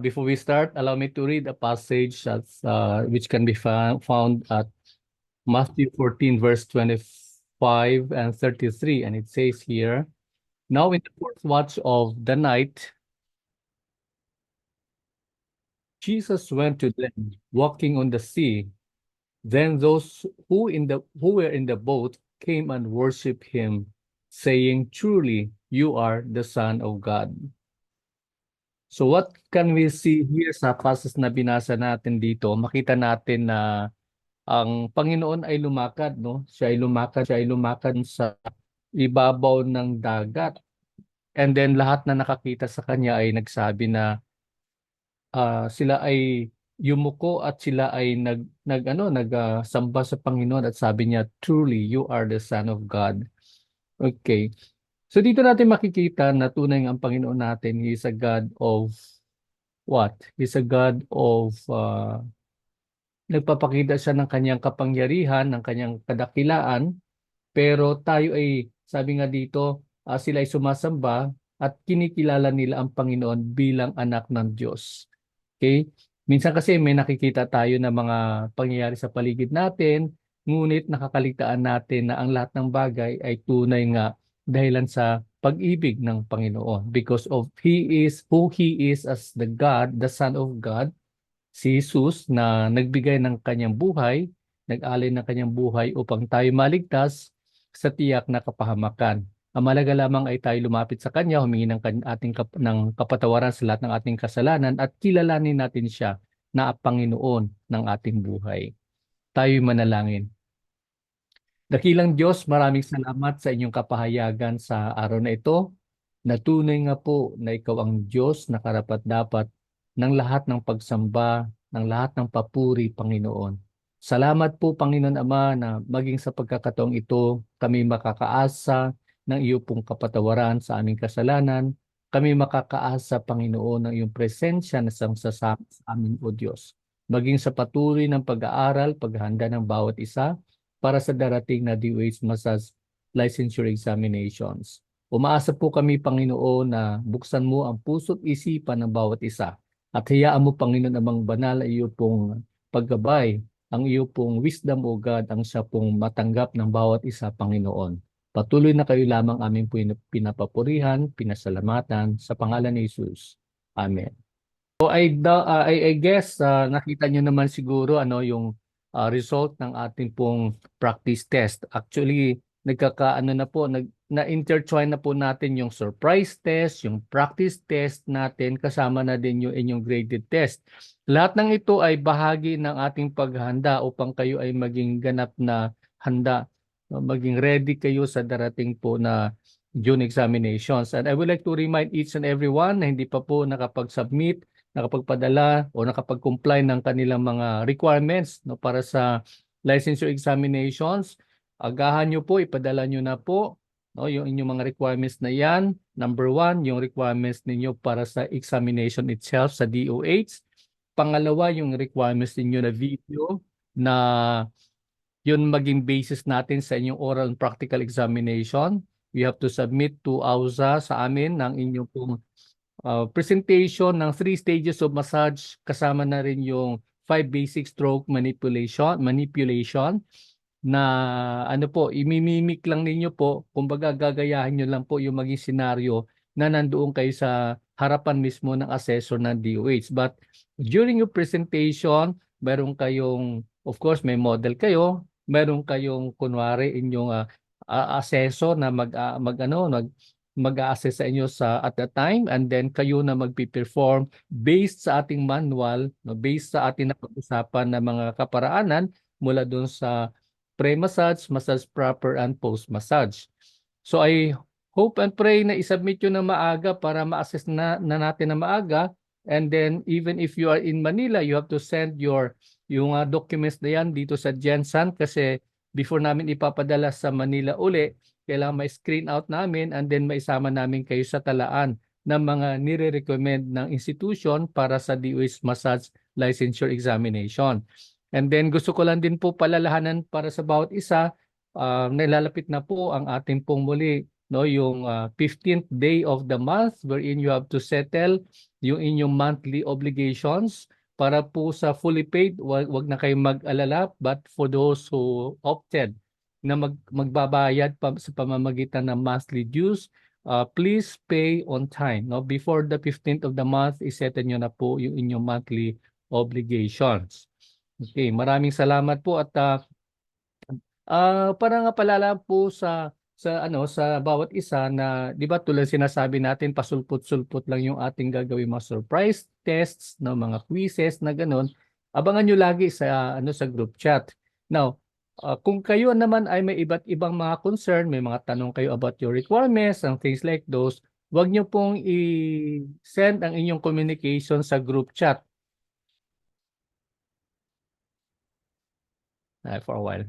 Before we start, allow me to read a passage which can be found at Matthew 14, verse 25 and 33. And it says here, "Now in the fourth watch of the night, Jesus went to them, walking on the sea. Then those who were in the boat came and worshipped him, saying, 'Truly, you are the Son of God.'" So what can we see here sa passage na binasa natin dito? Makita natin na ang Panginoon ay lumakad, no? Siya ay lumakad sa ibabaw ng dagat. And then lahat na nakakita sa kanya ay nagsabi na sila ay yumuko at sila ay samba sa Panginoon at sabi niya, "Truly, you are the Son of God." Okay. So dito natin makikita na tunay ang Panginoon natin, He is a God of what? He's a God of nagpapakita siya ng kanyang kapangyarihan, ng kanyang kadakilaan, pero tayo ay, sabi nga dito, sila ay sumasamba at kinikilala nila ang Panginoon bilang anak ng Diyos. Okay? Minsan kasi may nakikita tayo na mga pangyayari sa paligid natin, ngunit nakakaligtaan natin na ang lahat ng bagay ay tunay nga dahilan sa pag-ibig ng Panginoon because of He is who He is as the God, the Son of God, si Jesus na nagbigay ng kanyang buhay, nag-alay ng kanyang buhay upang tayo maligtas sa tiyak na kapahamakan. Ang malaga lamang ay tayo lumapit sa Kanya, humingi ng kapatawaran sa lahat ng ating kasalanan at kilalanin natin siya na Panginoon ng ating buhay. Tayo'y manalangin. Dakilang Diyos, maraming salamat sa inyong kapahayagan sa araw na ito. Natunay nga po na ikaw ang Diyos na karapat-dapat ng lahat ng pagsamba, ng lahat ng papuri, Panginoon. Salamat po, Panginoon Ama, na maging sa pagkakataong ito, kami makakaasa ng iyo pong kapatawaran sa aming kasalanan. Kami makakaasa, Panginoon, ng iyong presensya na sasama sa amin, O Diyos. Maging sa patuloy ng pag-aaral, paghahanda ng bawat isa, para sa darating na DOH Massage Licensure Examinations. Umaasa po kami, Panginoon, na buksan mo ang puso't isipan ng bawat isa at hayaan mo, Panginoon, amang banal ay iyo pong paggabay, ang iyo pong wisdom, O God, ang siya pong matanggap ng bawat isa, Panginoon. Patuloy na kayo lamang aming pinapapurihan, pinasalamatan sa pangalan ni Jesus. Amen. So I guess nakita nyo naman siguro yung result ng ating pong practice test. Actually, na-intertwine na po natin yung surprise test, yung practice test natin, kasama na din yung inyong graded test. Lahat ng ito ay bahagi ng ating paghahanda upang kayo ay maging ganap na handa, maging ready kayo sa darating po na June examinations. And I would like to remind each and everyone na hindi pa po nakapag-submit, nakapagpadala o nakapag-comply ng kanilang mga requirements para sa licensure examinations. Agahan nyo po, ipadala nyo na po yung inyong mga requirements na yan. Number 1, yung requirements ninyo para sa examination itself sa DOH. Pangalawa, yung requirements ninyo na video na yun maging basis natin sa inyong oral and practical examination. You have to submit to AUSA sa amin ng inyong pong presentation ng 3 stages of massage, kasama na rin yung 5 basic stroke manipulation na imimimik lang ninyo po, kumbaga gagayahin nyo lang po yung maging senaryo na nandoon kayo sa harapan mismo ng assessor ng DOH. But during your presentation, meron kayong, of course, may model kayo, meron kayong kunwari inyong assessor na mag-a-assess sa inyo at the time, and then kayo na magpi-perform based sa ating manual, based sa ating napag-usapan na mga kaparaanan mula doon sa pre-massage, massage proper, and post-massage. So I hope and pray na isubmit nyo na maaga para ma-assess na natin na maaga, and then even if you are in Manila, you have to send yung documents na yan dito sa Jensen kasi before namin ipapadala sa Manila uli, kailangan may screen out namin and then maisama namin kayo sa talaan ng mga nire-recommend ng institution para sa DOH Massage Licensure Examination. And then gusto ko lang din po palalahanan para sa bawat isa, nilalapit na po ang ating pong muli no, yung 15th day of the month wherein you have to settle yung inyong monthly obligations. Para po sa fully paid, wag na kayong mag-alala, but for those who opted na magbabayad pa sa pamamagitan ng monthly dues, please pay on time. No? Before the 15th of the month, isettle nyo na po yung inyong monthly obligations. Okay, maraming salamat po at para nga palala po sa bawat isa na 'di ba tulad sinasabi natin pasulput-sulput lang yung ating gagawin mga surprise tests no mga quizzes na ganun. Abangan niyo lagi sa group chat. Now, kung kayo naman ay may iba't ibang mga concern, may mga tanong kayo about your requirements and things like those, huwag niyo pong i-send ang inyong communication sa group chat for a while.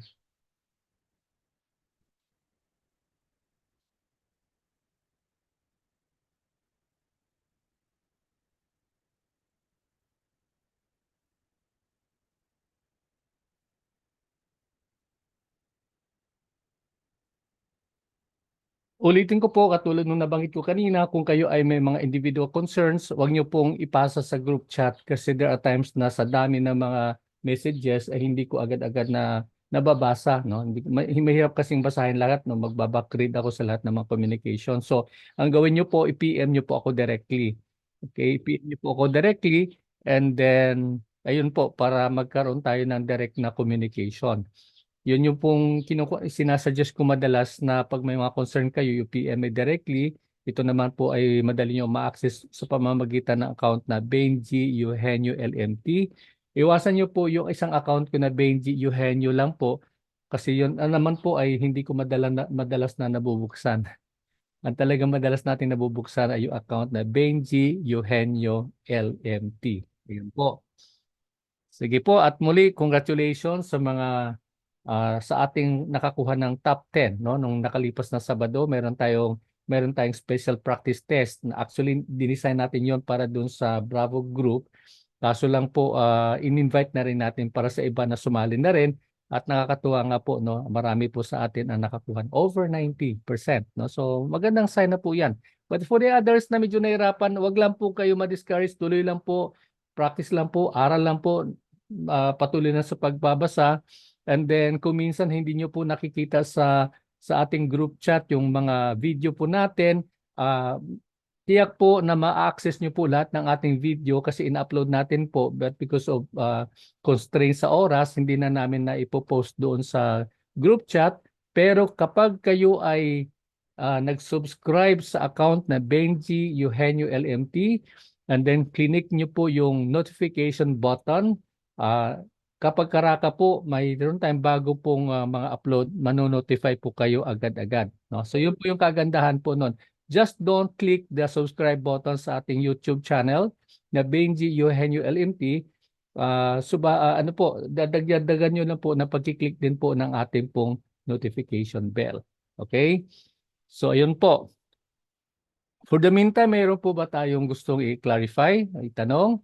Ulitin ko po, katulad nung nabanggit ko kanina, kung kayo ay may mga individual concerns, huwag niyo pong ipasa sa group chat kasi there are times na sa dami ng mga messages ay hindi ko agad-agad na nababasa. No? Mahirap kasing basahin lahat. No? Magbabackread ako sa lahat ng mga communication. So, ang gawin niyo po, i-PM niyo po ako directly. Okay, i-PM niyo po ako directly and then, ayun po, para magkaroon tayo ng direct na communication. Yun yung pong sinasuggest ko madalas na pag may mga concern kayo, yung PM directly. Ito naman po ay madali nyo ma-access sa pamamagitan ng account na Benji Eugenio LMT. Iwasan nyo po yung isang account ko na Benji Eugenio lang po kasi yun naman po ay hindi ko madalas na nabubuksan. Ang talagang madalas natin nabubuksan ay yung account na Benji Eugenio LMT. Ayun po. Sige po at muli congratulations sa mga sa ating nakakuha ng top 10 no nung nakalipas na Sabado meron tayong special practice test na actually dinesign natin yon para dun sa Bravo group. Kaso lang po in-invite na rin natin para sa iba na sumali na rin at nakakatuwa nga po no marami po sa atin ang nakakuha over 90% no. So magandang sign na po 'yan. But for the others na medyo nahirapan, wag lang po kayo ma-discourage, tuloy lang po, practice lang po, aral lang po, patuloy na sa pagbabasa. And then kung minsan hindi nyo po nakikita sa ating group chat yung mga video po natin, tiyak po na ma-access nyo po lahat ng ating video kasi in-upload natin po but because of constraints sa oras, hindi na namin na ipopost doon sa group chat. Pero kapag kayo ay nag-subscribe sa account na Benji Eugenio LMT and then click nyo po yung notification button, kapag karaka po, mayroon tayong bago pong mga upload, manonotify po kayo agad-agad. No? So yun po yung kagandahan po nun. Just don't click the subscribe button sa ating YouTube channel na Benji Eugenio LMT. Ano po, dadagdagan nyo lang po na pagkiklik din po ng ating pong notification bell. Okay? So ayun po. For the meantime, mayroon po ba tayong gustong i-clarify, itanong?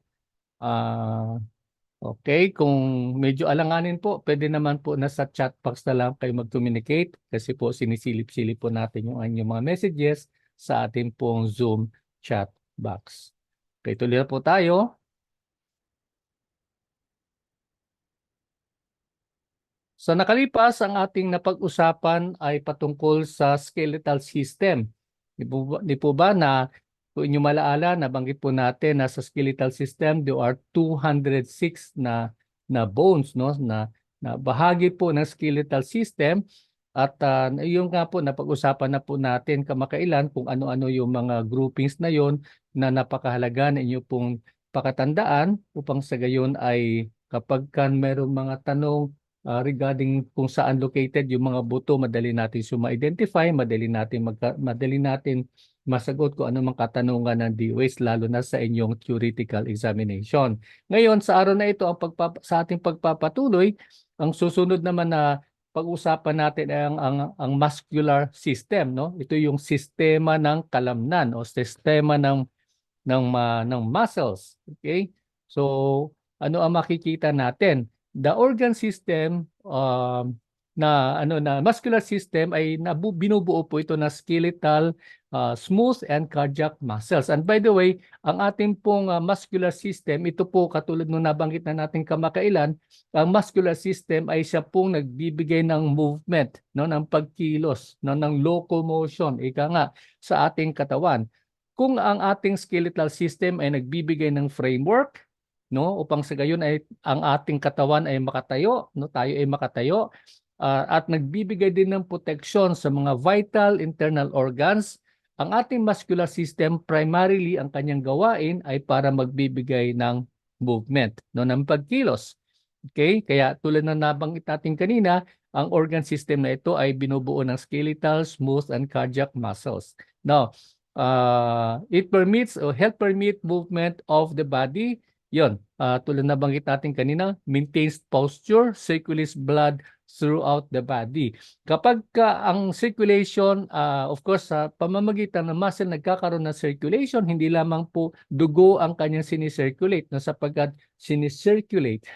Okay, kung medyo alanganin po, pwede naman po nasa chat box na lang kayo mag-communicate kasi po sinisilip-silip po natin yung inyong mga messages sa ating pong Zoom chat box. Okay, tuloy na po tayo. Sa nakalipas, ang ating napag-usapan ay patungkol sa skeletal system. Di po ba na kung inyo malaala, nabanggit po natin na sa skeletal system, there are 206 na bones, no? Na bahagi po ng skeletal system. At yung nga po, napag-usapan na po natin kamakailan kung ano-ano yung mga groupings na yon na napakahalaga na inyo pong pakatandaan upang sa gayon ay kapag mayroong mga tanong regarding kung saan located yung mga buto, madali natin ma-identify, madali natin masagot kung ano mang katanungan ng DOH, lalo na sa inyong theoretical examination. Ngayon, sa araw na ito, sa ating pagpapatuloy, ang susunod naman na pag-usapan natin ay ang muscular system, no? Ito yung sistema ng kalamnan o sistema ng muscles. Okay? So, ano ang makikita natin? The organ system, na muscular system ay binubuo po ito na skeletal, smooth and cardiac muscles. And by the way, ang ating pong muscular system, ito po katulad nung nabanggit na natin kamakailan, ang muscular system ay siya pong nagbibigay ng movement, no, ng pagkilos, no, ng locomotion, ika nga, sa ating katawan. Kung ang ating skeletal system ay nagbibigay ng framework, no, upang sa gayon ay ang ating katawan ay makatayo, no, tayo ay makatayo, at nagbibigay din ng proteksyon sa mga vital internal organs. Ang ating muscular system, primarily ang kanyang gawain ay para magbibigay ng movement, no, ng pagkilos. Okay? Kaya tulad ng nabanggit natin kanina, ang organ system na ito ay binubuo ng skeletal, smooth, and cardiac muscles. Now, it permits or help permit movement of the body. Yon, tulad na banggit natin kanina, maintains posture, circulates blood throughout the body. Kapag ang circulation, of course, sa pamamagitan ng muscle, nagkakaroon ng circulation, hindi lamang po dugo ang kanyang sinicirculate, no, sapagkat sinicirculate.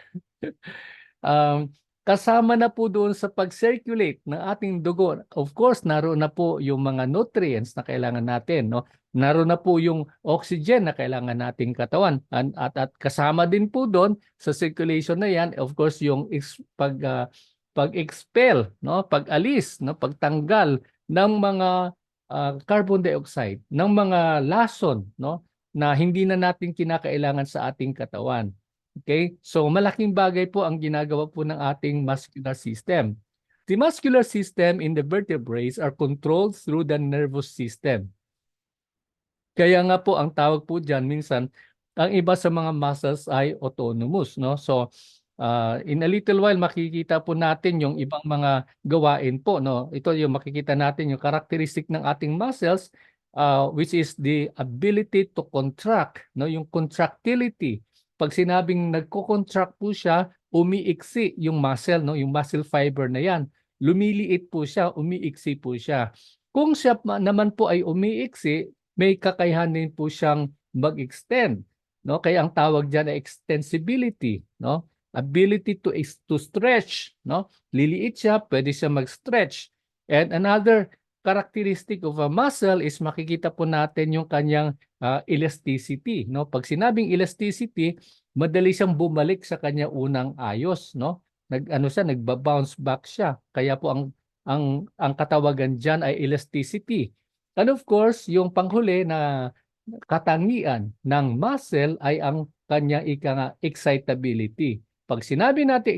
Kasama na po doon sa pag-circulate ng ating dugo. Of course, naroon na po yung mga nutrients na kailangan natin, no? Naroon na po yung oxygen na kailangan nating katawan. At kasama din po doon sa circulation na yan, of course, yung pag-expel, no? Pag-alis, no? Pagtanggal ng mga carbon dioxide, ng mga lason, no, na hindi na natin kinakailangan sa ating katawan. Okay? So malaking bagay po ang ginagawa po ng ating muscular system. The muscular system in the vertebrates are controlled through the nervous system. Kaya nga po ang tawag po diyan minsan, ang iba sa mga muscles ay autonomous, no? So in a little while makikita po natin yung ibang mga gawain po, no? Ito yung makikita natin yung characteristic ng ating muscles, which is the ability to contract, no? Yung contractility. Pag sinabing nagko-contract po siya, umiiksi yung muscle, no? Yung muscle fiber na yan. Lumiliit po siya, umiiksi po siya. Kung siya naman po ay umiiksi, may kakayahan din po siyang mag-extend, no? Kaya ang tawag diyan ay extensibility, no? Ability to stretch, no? Liliit siya, pwede siya mag-stretch. And another characteristic of a muscle is makikita po natin yung kanyang elasticity, no? Pag sinabing elasticity, madali siyang bumalik sa kanya unang ayos, no? Nagba-bounce back siya. Kaya po ang katawagan diyan ay elasticity. And of course, yung panghuli na katangian ng muscle ay ang kanya excitability. Pag sinabi natin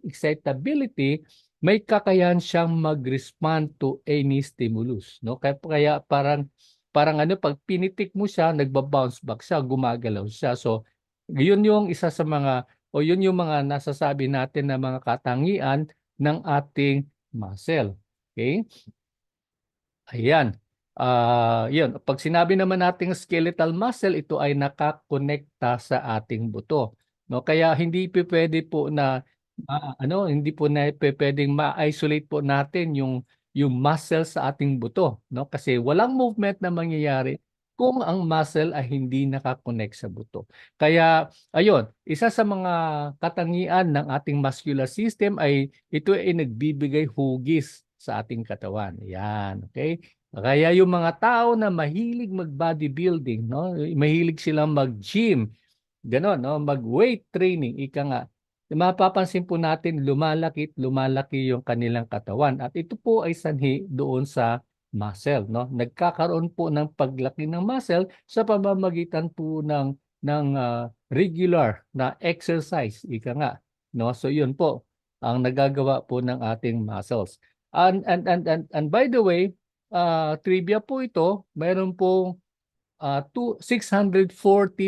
excitability, may kakayahan siyang mag-respond to any stimulus, no? Kaya parang pag pinitik mo siya, nagba-bounce back siya, gumagalaw siya. So, yun yung isa sa mga yun yung mga nasasabi natin na mga katangian ng ating muscle. Okay? Ayan. Yun. Pag sinabi naman nating skeletal muscle, ito ay nakakonekta sa ating buto. No? Kaya hindi pwede po na hindi po na pwedeng ma-isolate po natin yung muscle sa ating buto, no? Kasi walang movement na mangyayari kung ang muscle ay hindi nakakonect sa buto. Kaya ayun, isa sa mga katangian ng ating muscular system ay ito ay nagbibigay hugis sa ating katawan. Yan, okay? Kaya yung mga tao na mahilig mag-bodybuilding, no? Mahilig silang mag-gym, gano'n, no? Mag-weight training, ika nga. Mapapansin po natin lumalaki yung kanilang katawan at ito po ay sanhi doon sa muscle, no? Nagkakaroon po ng paglaki ng muscle sa pamamagitan po ng regular na exercise, ika nga, no? So yun po ang nagagawa po ng ating muscles. And by the way, trivia po ito, mayroon pong 640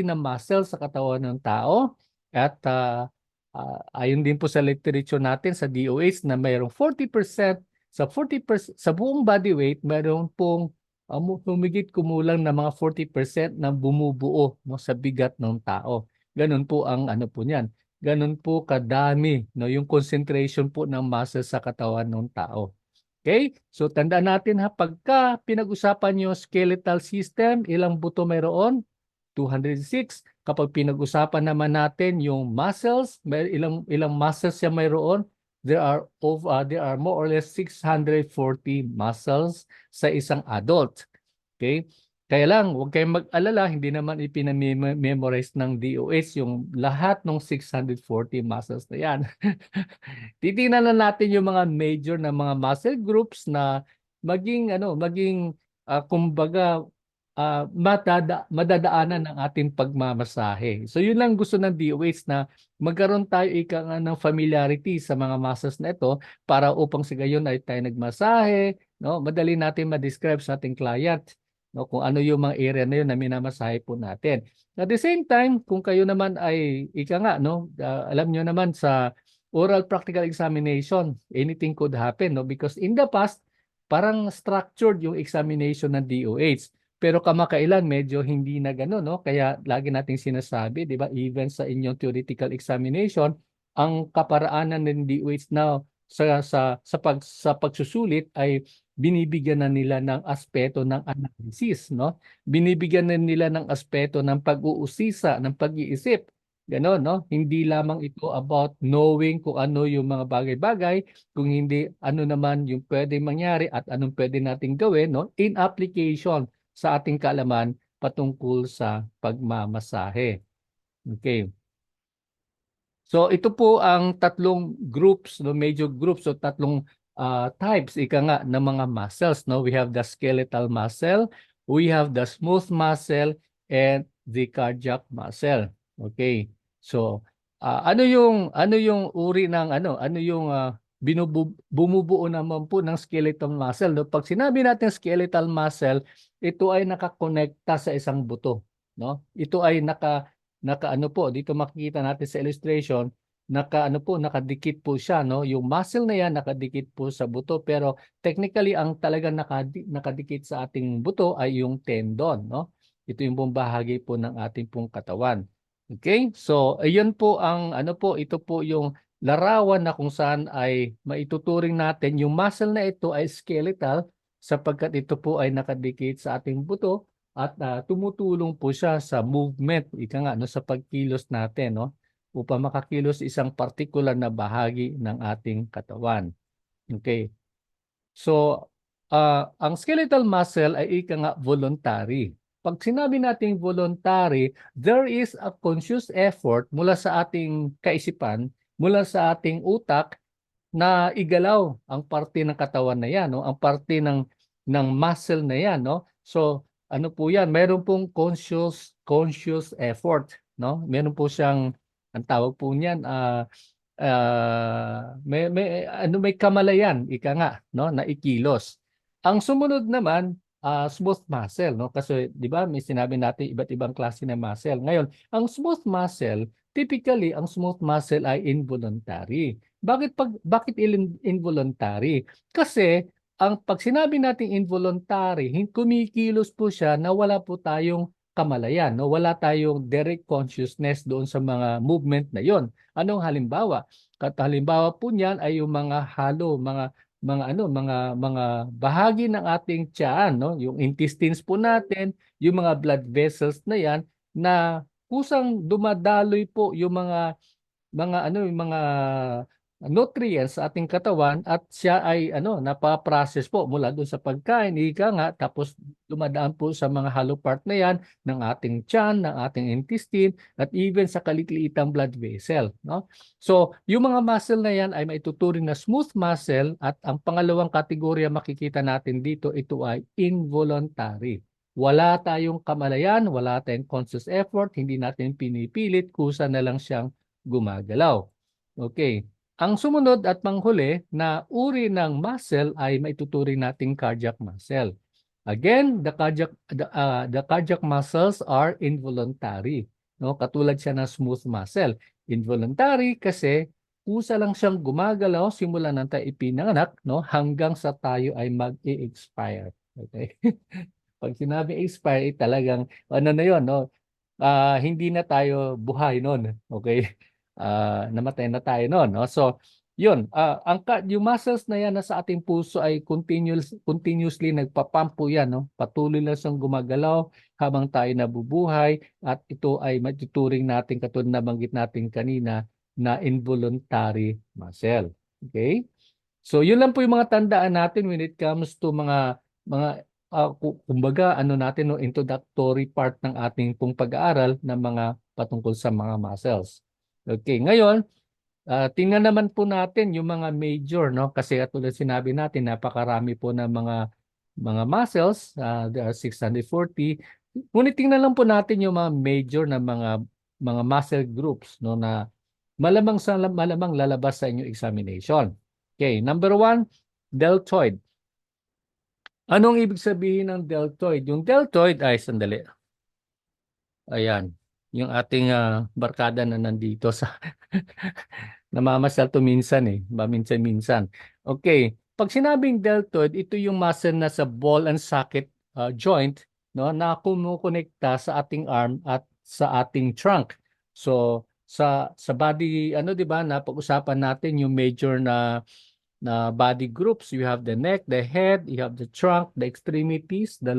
na muscles sa katawan ng tao at ayon din po sa literature natin sa DOH na mayroong 40% sa buong body weight, mayroon pong humigit kumulang na mga 40% na bumubuo, no, sa bigat ng tao. Ganun po ang po niyan. Ganun po kadami, no, yung concentration po ng muscle sa katawan ng tao. Okay? So tandaan natin ha, pagka pinag-usapan yung skeletal system, ilang buto mayroon? 206. Kapag pinag-usapan naman natin yung muscles, ilang muscles siya mayroon? there are more or less 640 muscles sa isang adult. Okay? Kaya lang, huwag kayong mag-alala, hindi naman ipinamemorize ng DOH yung lahat ng 640 muscles na yan. Titingnan na natin yung mga major na mga muscle groups na maging kumbaga madadaanan ng ating pagmamasahe. So yun lang gusto ng DOH na magkaroon tayo ika nga ng familiarity sa mga muscles na ito para upang sa gayon ay tayo nagmasahe, no? Madali natin ma-describe sa ating client, no, kung ano yung mga area na yun na minamasahe po natin. At the same time, kung kayo naman ay ika nga, no, alam nyo naman sa oral practical examination, anything could happen, no? Because in the past, parang structured yung examination ng DOH. Pero kamakailan medyo hindi na gano'n, no? Kaya lagi nating sinasabi, 'di ba, even sa inyong theoretical examination, ang kaparaanan ng DOH na sa pagsusulit ay binibigyan na nila ng aspeto ng analysis, no? Binibigyan na nila ng aspeto ng pag-uusisa, ng pag-iisip. Ganon, no? Hindi lamang ito about knowing kung ano yung mga bagay-bagay, kung hindi ano naman yung pwedeng mangyari at anong pwede nating gawin, no? In application sa ating kaalaman patungkol sa pagmamasahe. Okay. So ito po ang tatlong groups, no, major groups o tatlong types ika nga ng mga muscles, no. We have the skeletal muscle, we have the smooth muscle and the cardiac muscle. Okay. So ano yung uri ng ano yung bumubuo naman po ng skeletal muscle, no? Pag sinabi natin skeletal muscle, ito ay nakakonekta sa isang buto, no? Ito ay naka ano po, dito makikita natin sa illustration, nakadikit po siya, no? Yung muscle na yan nakadikit po sa buto, pero technically ang talagang nakadikit sa ating buto ay yung tendon, no? Ito yung buong bahagi po ng ating pong katawan. Okay? So, ayun po ang ano po, ito po yung larawan na kung saan ay maituturing natin yung muscle na ito ay skeletal sapagkat ito po ay nakadikit sa ating buto at tumutulong po siya sa movement, ika nga, no, sa pagkilos natin, no, upang makakilos isang particular na bahagi ng ating katawan. Okay. So, ang skeletal muscle ay ika nga voluntary. Pag sinabi nating voluntary, there is a conscious effort mula sa ating kaisipan, mula sa ating utak na igalaw ang parte ng katawan na yan, no? Ang parte ng muscle na yan, no? So, ano po yan? Meron pong conscious effort, no? Meron po siyang, ang tawag po niyan, may kamalayan, ika nga, no, na ikilos. Ang sumunod naman, smooth muscle, no? Kasi 'di ba may sinabi natin iba't ibang klase ng muscle. Ngayon, ang smooth muscle, typically ang smooth muscle ay involuntary. Bakit involuntary? Kasi ang pag sinabi nating involuntary, kumikilos po siya na wala po tayong kamalayan, no? Wala tayong direct consciousness doon sa mga movement na 'yon. Anong halimbawa? Halimbawa po niyan ay yung mga halo, mga bahagi ng ating tiyan, no? Yung intestines po natin, yung mga blood vessels na 'yan na kusang dumadaloy po yung yung mga nutrients sa ating katawan at siya ay napaprocess po mula doon sa pagkain, ika nga, tapos dumadaan po sa mga hollow part na yan ng ating tiyan, ng ating intestine, at even sa kaliklitang blood vessel, no? So, yung mga muscle na yan ay maituturing na smooth muscle at ang pangalawang kategorya makikita natin dito, ito ay involuntary. Wala tayong kamalayan, wala tayong conscious effort, hindi natin pinipilit, kusa na lang siyang gumagalaw. Okay. Ang sumunod at panghuli na uri ng muscle ay maituturing nating cardiac muscle. Again, the cardiac muscles are involuntary, no? Katulad siya ng smooth muscle. Involuntary kasi kusa lang siyang gumagalaw simula nang tayo ipinanganak, no, hanggang sa tayo ay mag-i-expire. Okay? Pag sinabi expire, talagang ano na 'yon, no? Hindi na tayo buhay noon. Okay? Namatay na tayo noon, no? So, 'yun, yung muscles na 'yan na sa ating puso ay continuously nagpapump po 'yan, no? Patuloy lang siyang gumagalaw habang tayo nabubuhay at ito ay matuturing natin katulad na banggit natin kanina na involuntary muscle. Okay? So yun lang po yung mga tandaan natin when it comes to mga kumbaga ano natin no introductory part ng ating pong pag-aaral ng mga patungkol sa mga muscles. Okay, ngayon tingnan naman po natin yung mga major no kasi katulad sinabi natin napakarami po ng mga muscles, there are 640. Ngunit tingnan lang po natin yung mga major na mga muscle groups no na malamang lalabas sa inyong examination. Okay, number one, deltoid. Anong ibig sabihin ng deltoid? Yung deltoid ay sandali. Ayan, yung ating barkada na nandito sa namamasyal to minsan minsan-minsan. Okay, pag sinabing deltoid, ito yung muscle na sa ball and socket joint no na kumukonekta sa ating arm at sa ating trunk. So sa body ano 'di ba na pag-usapan natin yung major na body groups. You have the neck, the head, you have the trunk, the extremities, the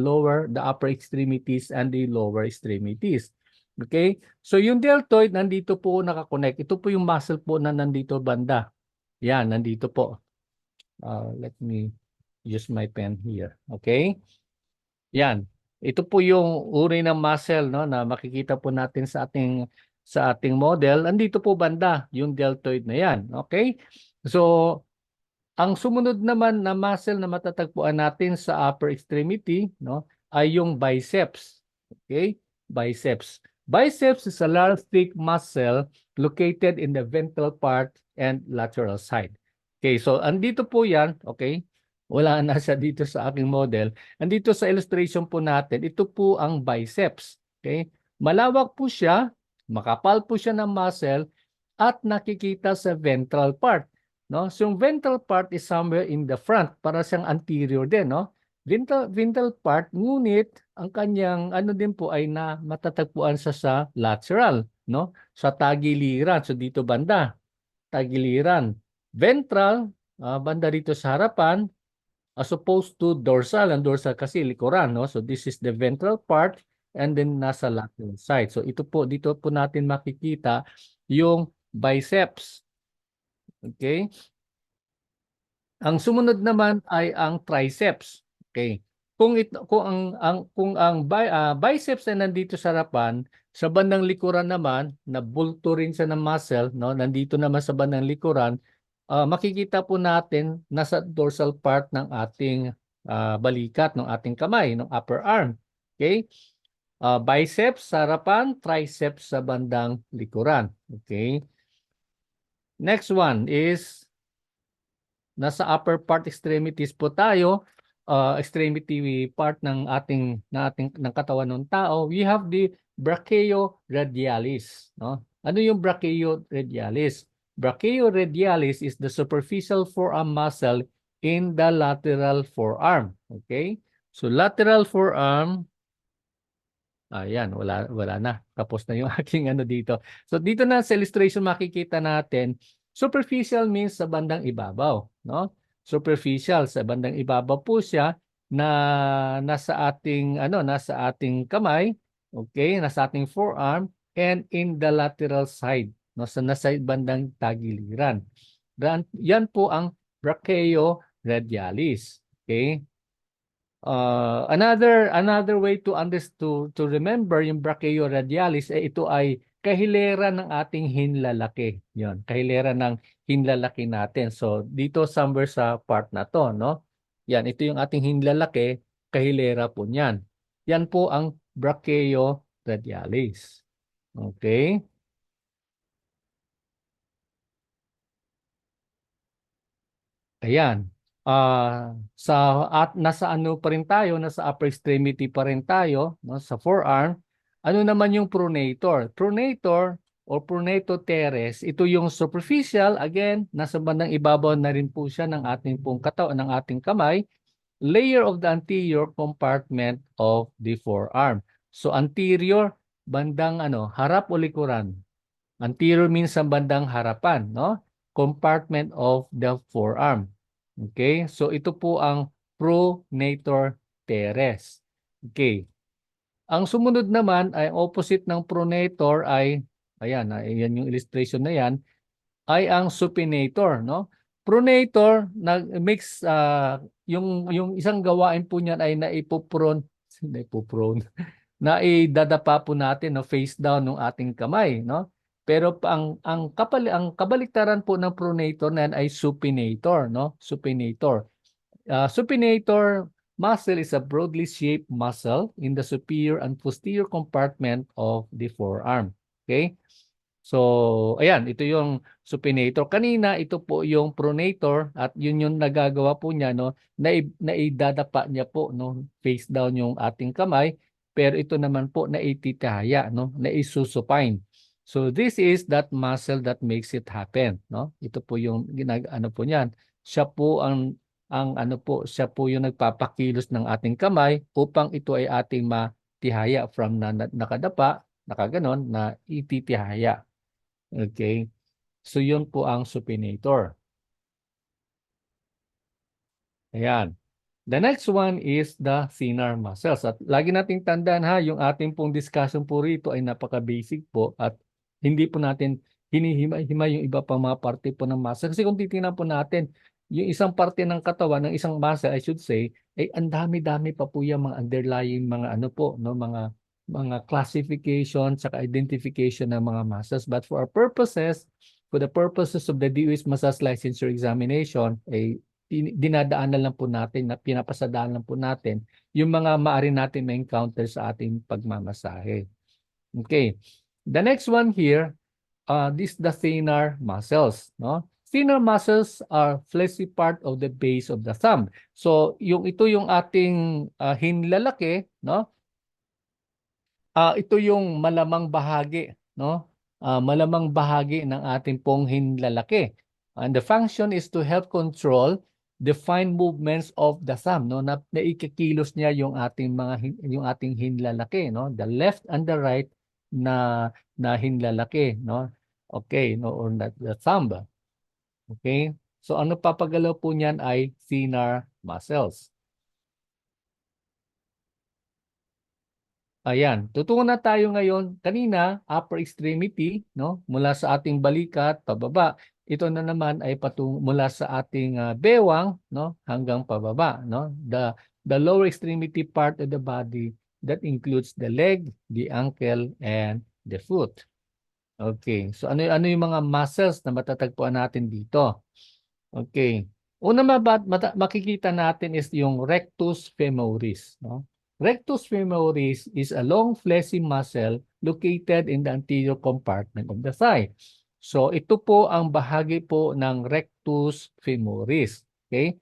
upper extremities, and the lower extremities. Okay? So yung deltoid, nandito po nakakonect. Ito po yung muscle po na nandito banda. Yan, nandito po. Let me use my pen here. Okay? Yan. Ito po yung uri ng muscle no na makikita po natin sa ating model. Andito po banda yung deltoid na yan. Okay? So ang sumunod naman na muscle na matatagpuan natin sa upper extremity, no, ay yung biceps. Okay? Biceps. Biceps is a large thick muscle located in the ventral part and lateral side. Okay, so andito po 'yan, okay? Wala na siya dito sa aking model. Andito sa illustration po natin, ito po ang biceps. Okay? Malawak po siya, makapal po siya ng muscle at nakikita sa ventral part. No? So yung ventral part is somewhere in the front, para siyang anterior din, no? Ventral part, ngunit ang kanyang ano din po ay na matatagpuan sa lateral, no? Sa tagiliran. So dito banda, tagiliran. Ventral, banda dito sa harapan, as opposed to dorsal. Ang dorsal kasi likuran, no? So this is the ventral part and then nasa lateral side. So ito po, dito po natin makikita yung biceps. Okay? Ang sumunod naman ay ang triceps. Okay. Kung ang biceps ay nandito sa harapan, sa bandang likuran naman, na bulto rin siya ng muscle, no? Nandito naman sa bandang likuran, makikita po natin nasa dorsal part ng ating balikat, ng ating kamay, ng upper arm. Okay? Biceps sa harapan, triceps sa bandang likuran. Okay? Next one is nasa upper part extremities po tayo, extremity part ng katawan ng tao. We have the brachioradialis, no? Ano yung brachioradialis? Brachioradialis is the superficial forearm muscle in the lateral forearm. Okay? So lateral forearm, ayan, wala na. Tapos na yung aking ano dito. So dito na sa illustration makikita natin, superficial means sa bandang ibabaw, no? Superficial sa bandang ibabaw po siya na nasa ating kamay, okay? Nasa ating forearm and in the lateral side, no? Sa nasa bandang tagiliran. Yan po ang brachioradialis, okay? Another way to remember yung brachioradialis ito ay kahilera ng ating hinlalaki. Yon, kahilera ng hinlalaki natin. So dito somewhere sa part na to, no? Yan, ito yung ating hinlalaki, kahilera po niyan. Yan po ang brachioradialis. Okay? Ayan. Nasa ano pa rin tayo, nasa upper extremity pa rin tayo, no, sa forearm. Ano naman yung pronator? Pronator or pronator teres, ito yung superficial, again, nasa bandang ibabaw na rin po siya ng ating pong katawan, ng ating kamay, layer of the anterior compartment of the forearm. So anterior, bandang ano, harap o likuran? Anterior means sa bandang harapan, no? Compartment of the forearm. Okay? So ito po ang pronator teres. Okay. Ang sumunod naman ay opposite ng pronator ay ayan, ayan yung illustration na yan ay ang supinator, no? pronator nag-mix yung isang gawain po niyan ay naipopron na idadapa po natin no face down ng ating kamay no. Pero ang kabaliktaran po ng pronator na yan ay supinator no, supinator. Supinator muscle is a broadly shaped muscle in the superior and posterior compartment of the forearm. Okay? So, ayan, ito yung supinator. Kanina, ito po yung pronator at yun yung nagagawa po niya, no, naidadapa niya po, no, face down yung ating kamay, pero ito naman po naititihaya, no, naisusupine. So, this is that muscle that makes it happen, no? Ito po yung ano po niyan. Siya po ang ano po, siya po yung nagpapakilos ng ating kamay upang ito ay ating matihaya from nakadapa, nakaganon, na ititihaya. Okay? So, yun po ang supinator. Ayan. The next one is the thenar muscles. At lagi nating tandaan ha, yung ating pong discussion po rito ay napaka-basic po at hindi po natin hinihimay-himay yung iba pang mga parte po ng muscle. Kasi kung titingnan po natin, yung isang parte ng katawan, ng isang muscle, I should say, ay ang dami-dami pa po yung mga underlying mga ano po, no, mga classification saka identification ng mga muscles. But for the purposes of the DOS Massage Licensure Examination, ay dinadaanan lang po natin, na pinapasadaan lang po natin yung mga maaari natin ma-encounter sa ating pagmamasahe. Okay. The next one here, this the thenar muscles, no? Thenar muscles are fleshy part of the base of the thumb. So, ito yung ating hinlalaki, no? Ito yung malamang bahagi, no? Malamang bahagi ng ating pong hinlalaki. And the function is to help control the fine movements of the thumb, no? Naikikilos niya yung ating hinlalaki, no? The left and the right na hinlalaki, no? Okay, no, or the thumb. Okay? So ano papagalaw po niyan ay thenar muscles. Ayan, tutungo na tayo ngayon. Kanina, upper extremity, no? Mula sa ating balikat pababa. Ito na naman ay mula sa ating bewang, no? Hanggang pababa, no? The lower extremity part of the body that includes the leg, the ankle, and the foot. Okay. So ano yung mga muscles na matatagpuan natin dito? Okay. Una makikita natin is yung rectus femoris, no? Rectus femoris is a long fleshy muscle located in the anterior compartment of the thigh. So ito po ang bahagi po ng rectus femoris. Okay?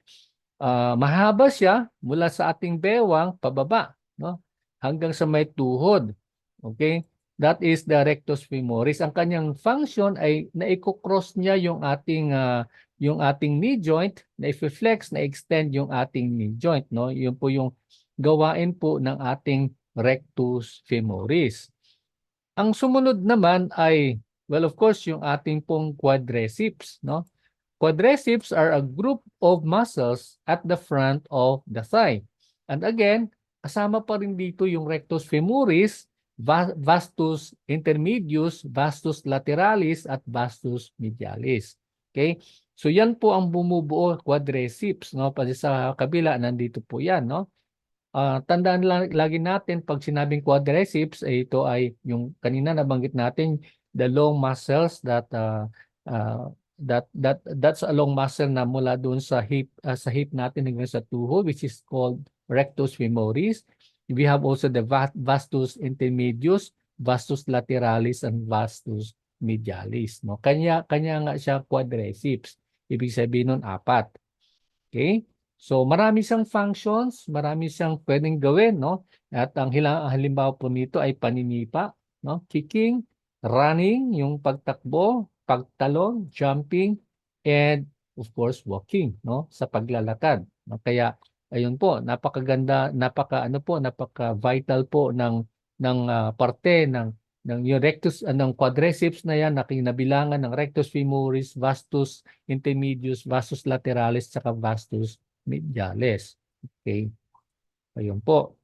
Mahaba siya mula sa ating bewang pababa, no? Hanggang sa may tuhod. Okay? That is the rectus femoris. Ang kanyang function ay naiko-cross niya yung ating knee joint, na i-flex, na extend yung ating knee joint, no? Yun po yung gawain po ng ating rectus femoris. Ang sumunod naman ay, well, of course, yung ating pong quadriceps, no? Quadriceps are a group of muscles at the front of the thigh. And again, kasama pa rin dito yung rectus femoris, vastus intermedius, vastus lateralis, at vastus medialis. Okay? So yan po ang bumubuo quadriceps, no? Kasi sa kabila nandito po yan, no? Tandaan lagi natin pag sinabing quadriceps, ito ay yung kanina nabanggit natin, the long muscles uh, that's a long muscle na mula doon sa hip natin hanggang sa tuhod, which is called rectus femoris. We have also the vastus intermedius, vastus lateralis, and vastus medialis, no? Kanya nga siya quadriceps. Ibig sabihin nun apat. Okay? So marami siyang functions, marami siyang pwedeng gawin, no? At ang halimbawa po nito ay paninipa, no? Kicking, running, yung pagtakbo, pagtalon, jumping, and of course walking, no? Sa paglalakad. No? Kaya ayun po, napakaganda, napaka-vital po ng parte ng yung rectus ng quadriceps na yan, na kinabilangan ng rectus femoris, vastus intermedius, vastus lateralis, saka vastus medialis. Okay. Ayun po.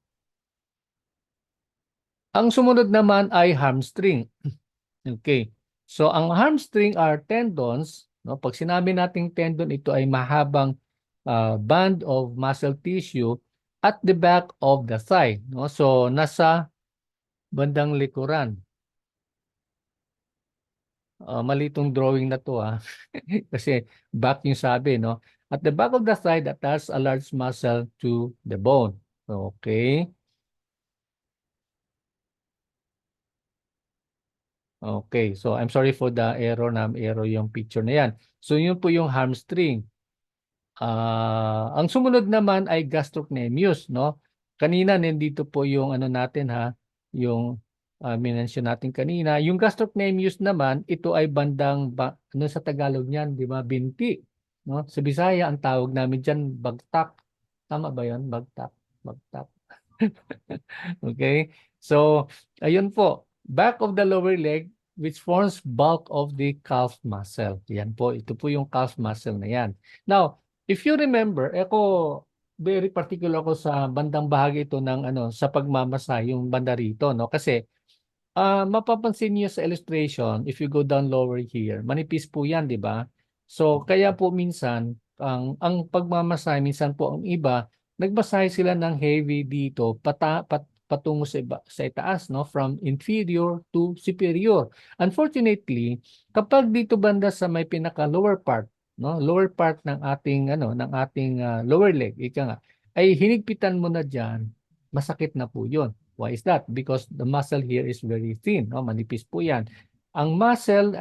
Ang sumunod naman ay hamstring. Okay. So ang hamstring are tendons No? Pag sinabi nating tendon, ito ay mahabang band of muscle tissue at the back of the thigh. No? So, nasa bandang likuran. Mali itong drawing na to kasi back yung sabi, no? At the back of the thigh that has a large muscle to the bone. Okay. Okay. So I'm sorry for the error na error yung picture na yan. So yun po yung hamstring. Ang sumunod naman ay gastrocnemius, no? Kanina nandito po yung ano natin yung minention natin kanina. Yung gastrocnemius naman, ito ay bandang ano sa Tagalog niyan, di ba? Binti, no? Sa Bisaya ang tawag namin diyan bagtak. Tama ba 'yon? Bagtak, bagtak. Okay? So, ayun po. Back of the lower leg which forms bulk of the calf muscle. Yan po. Ito po yung calf muscle na yan. Now, if you remember, very particular ako sa bandang bahagi ito ng ano sa pagmamasa yung banda rito, no? Kasi mapapansin niyo sa illustration, if you go down lower here, manipis po 'yan, 'di ba? So kaya po minsan ang pagmamasahe minsan po ang iba nagmasahe sila ng heavy dito patungo sa itaas, no, from inferior to superior. Unfortunately, kapag dito banda sa may pinaka lower part, no, lower part ng ating lower leg, ika nga, ay hinigpitan mo na diyan, masakit na po 'yon. Why is that? Because the muscle here is very thin, no? Manipis po 'yan. Ang muscle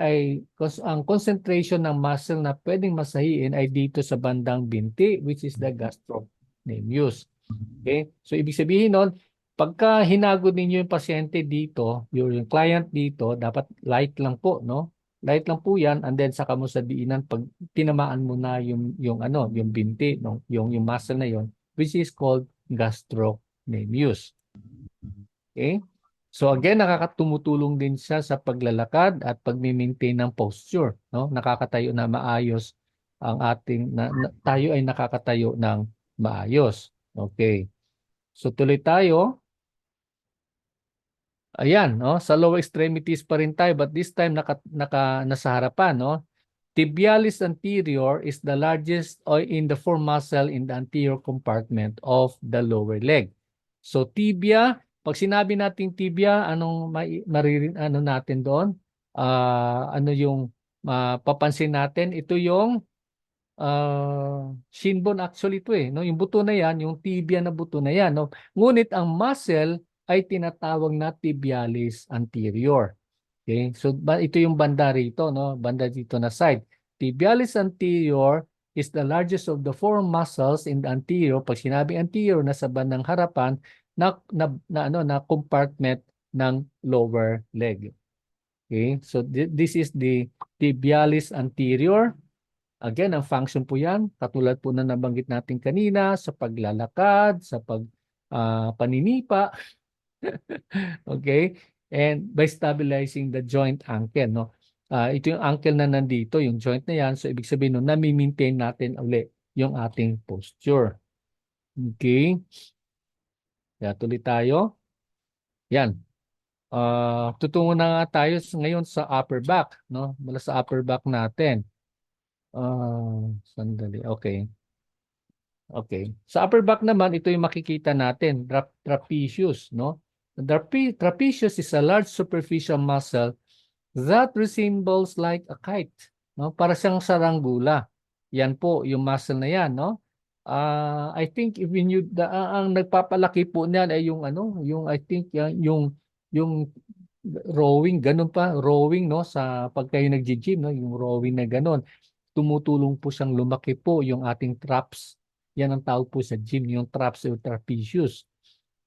ang concentration ng muscle na pwedeng masahiin ay dito sa bandang binti, which is the gastrocnemius. Okay? So ibig sabihin nun, pagka hinagod ninyo yung pasyente dito, yung client dito, dapat light lang po, no? Light lang po 'yan, and then saka mo sa diinan pag tinamaan mo na yung binti, no? Yung muscle na yon, which is called gastrocnemius. Okay? So again, nakakatumutulong din siya sa paglalakad at pagmi-maintain ng posture, no? Nakakatayo na maayos ang tayo ay nakakatayo ng maayos. Okay. So tuloy tayo. Ayan, no? Sa lower extremities pa rin tayo, but this time nasa harapan, no? Tibialis anterior is the largest or in the four muscle in the anterior compartment of the lower leg. So tibia, pag sinabi nating tibia, anong ano natin doon? Ano yung papansin natin? Ito yung shin bone actually ito no? Yung buto na yan, yung tibia na buto na yan, no? Ngunit ang muscle ay tinatawag na tibialis anterior. Okay? So ito yung banda rito, no? Banda dito na side. Tibialis anterior is the largest of the four muscles in the anterior. Pag sinabi anterior, nasa bandang harapan na compartment ng lower leg. Okay? So this is the tibialis anterior. Again, ang function po yan, katulad po na nabanggit natin kanina, sa paglalakad, sa paninipa, okay? And by stabilizing the joint ankle, no? Ito yung ankle na nandito, yung joint na yan. So, ibig sabihin nun, nami-maintain natin ulit yung ating posture. Okay? Kaya tuloy tayo. Yan. Tutungo na nga tayo ngayon sa upper back, no? Mula sa upper back natin. Sandali. Okay. Okay. Sa upper back naman, ito yung makikita natin, trapezius, no? Trapezius is a large superficial muscle that resembles like a kite, no? Para siyang saranggula. Yan po, yung muscle na yan, no? I think even ang nagpapalaki po niyan ay yung ano, yung I think yung rowing, ganun pa, rowing, no? Sa pag kayo nagji-gym, no? Yung rowing na ganun, tumutulong po siyang lumaki po yung ating traps. Yan ang tawag po sa gym, yung traps o trapezius.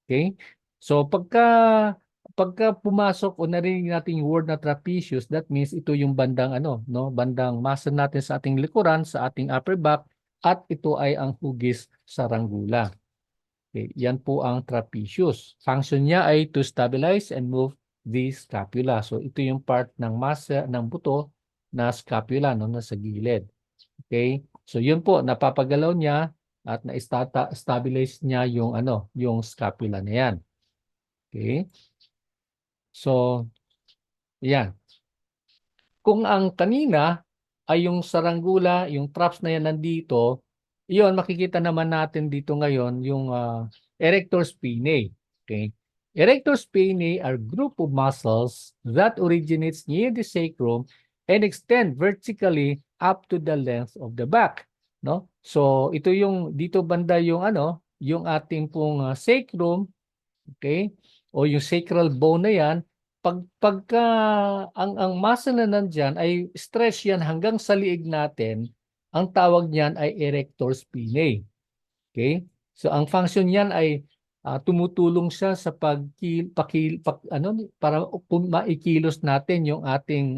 Okay? So pagka pumasok o narinig natin yung word na trapezius, that means ito yung bandang ano, no? Bandang muscle natin sa ating likuran, sa ating upper back, at ito ay ang hugis saranggula. Okay, yan po ang trapezius. Function niya ay to stabilize and move the scapula. So ito yung part ng muscle ng buto na scapula, no, nasa gilid. Okay? So yun po, napapagalaw niya at na-stabilize niya yung ano, yung scapula na yan. Okay? So yan. Kung ang kanina ay yung saranggula, yung traps na yan nandito, iyon makikita naman natin dito ngayon yung erector spinae. Okay? Erector spinae are group of muscles that originates near the sacrum and extend vertically up to the length of the back, no? So ito yung dito banda yung yung ating pong sacrum, okay? O yung sacral bone na yan, pagka ang muscle na nandyan ay stretch yan hanggang sa liig natin, ang tawag niyan ay erector spinae. Okay? So ang function niyan ay tumutulong siya sa para maikilos natin yung ating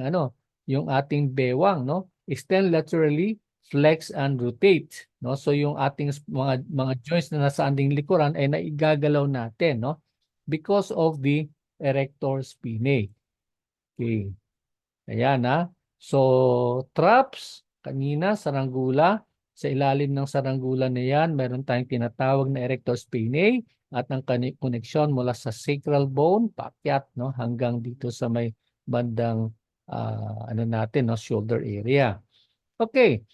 yung ating bewang, no? Extend laterally, flex and rotate, no? So yung ating mga joints na nasa anding likuran ay naigagalaw natin, no? Because of the erector spinae. Okay. Ayan So, traps, kanina, saranggula. Sa ilalim ng saranggula na yan, meron tayong tinatawag na erector spinae at ang koneksyon mula sa sacral bone, paakyat, no, hanggang dito sa may bandang natin, no, shoulder area. Okay.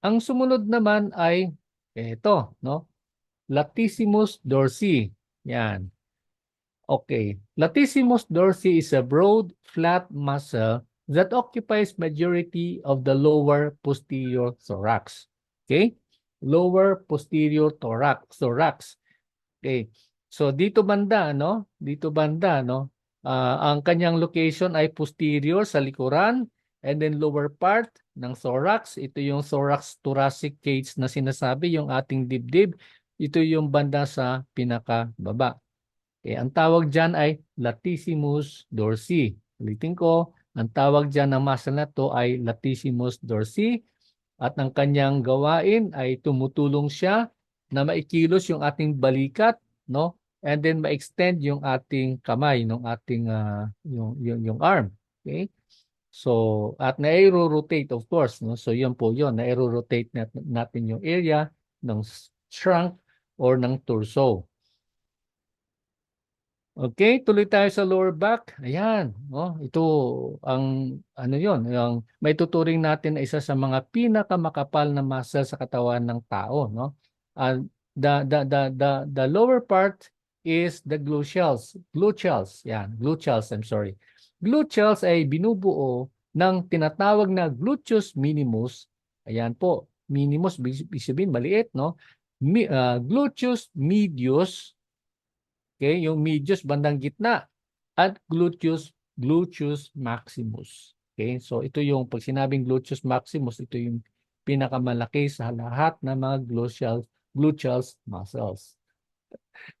Ang sumunod naman ay ito, no, latissimus dorsi. Yan. Okay. Latissimus dorsi is a broad, flat muscle that occupies majority of the lower posterior thorax. Okay? Lower posterior thorax. Okay. So dito banda, no? Dito banda, no? Ang kanyang location ay posterior sa likuran and then lower part ng thorax. Ito yung thorax thoracic cage na sinasabi, yung ating dibdib. Ito yung banda sa pinakababa. Okay, ang tawag dyan ay latissimus dorsi. Ulitin ko, ang tawag dyan ng muscle na to ay latissimus dorsi at ang kanyang gawain ay tumutulong siya na maikilos yung ating balikat, no? And then ma-extend yung ating kamay, ng ating yung arm. Okay? So, at na-aero-rotate of course, no? So, yun po yun, na-aero-rotate natin yung area ng trunk or ng torso. Okay, tuloy tayo sa lower back. Ayan, ito ang yon, yung may tuturing natin na isa sa mga pinakamakapal na muscle sa katawan ng tao, no? The lower part is the gluteals. Gluteals, I'm sorry. Gluteals ay binubuo ng tinatawag na gluteus minimus. Ayan po, minimus ibig sabihin maliit, no? Gluteus medius. Okay, yung medius bandang gitna at gluteus maximus. Okay, so ito yung pag sinabing gluteus maximus, ito yung pinakamalaki sa lahat ng mga gluteals muscles.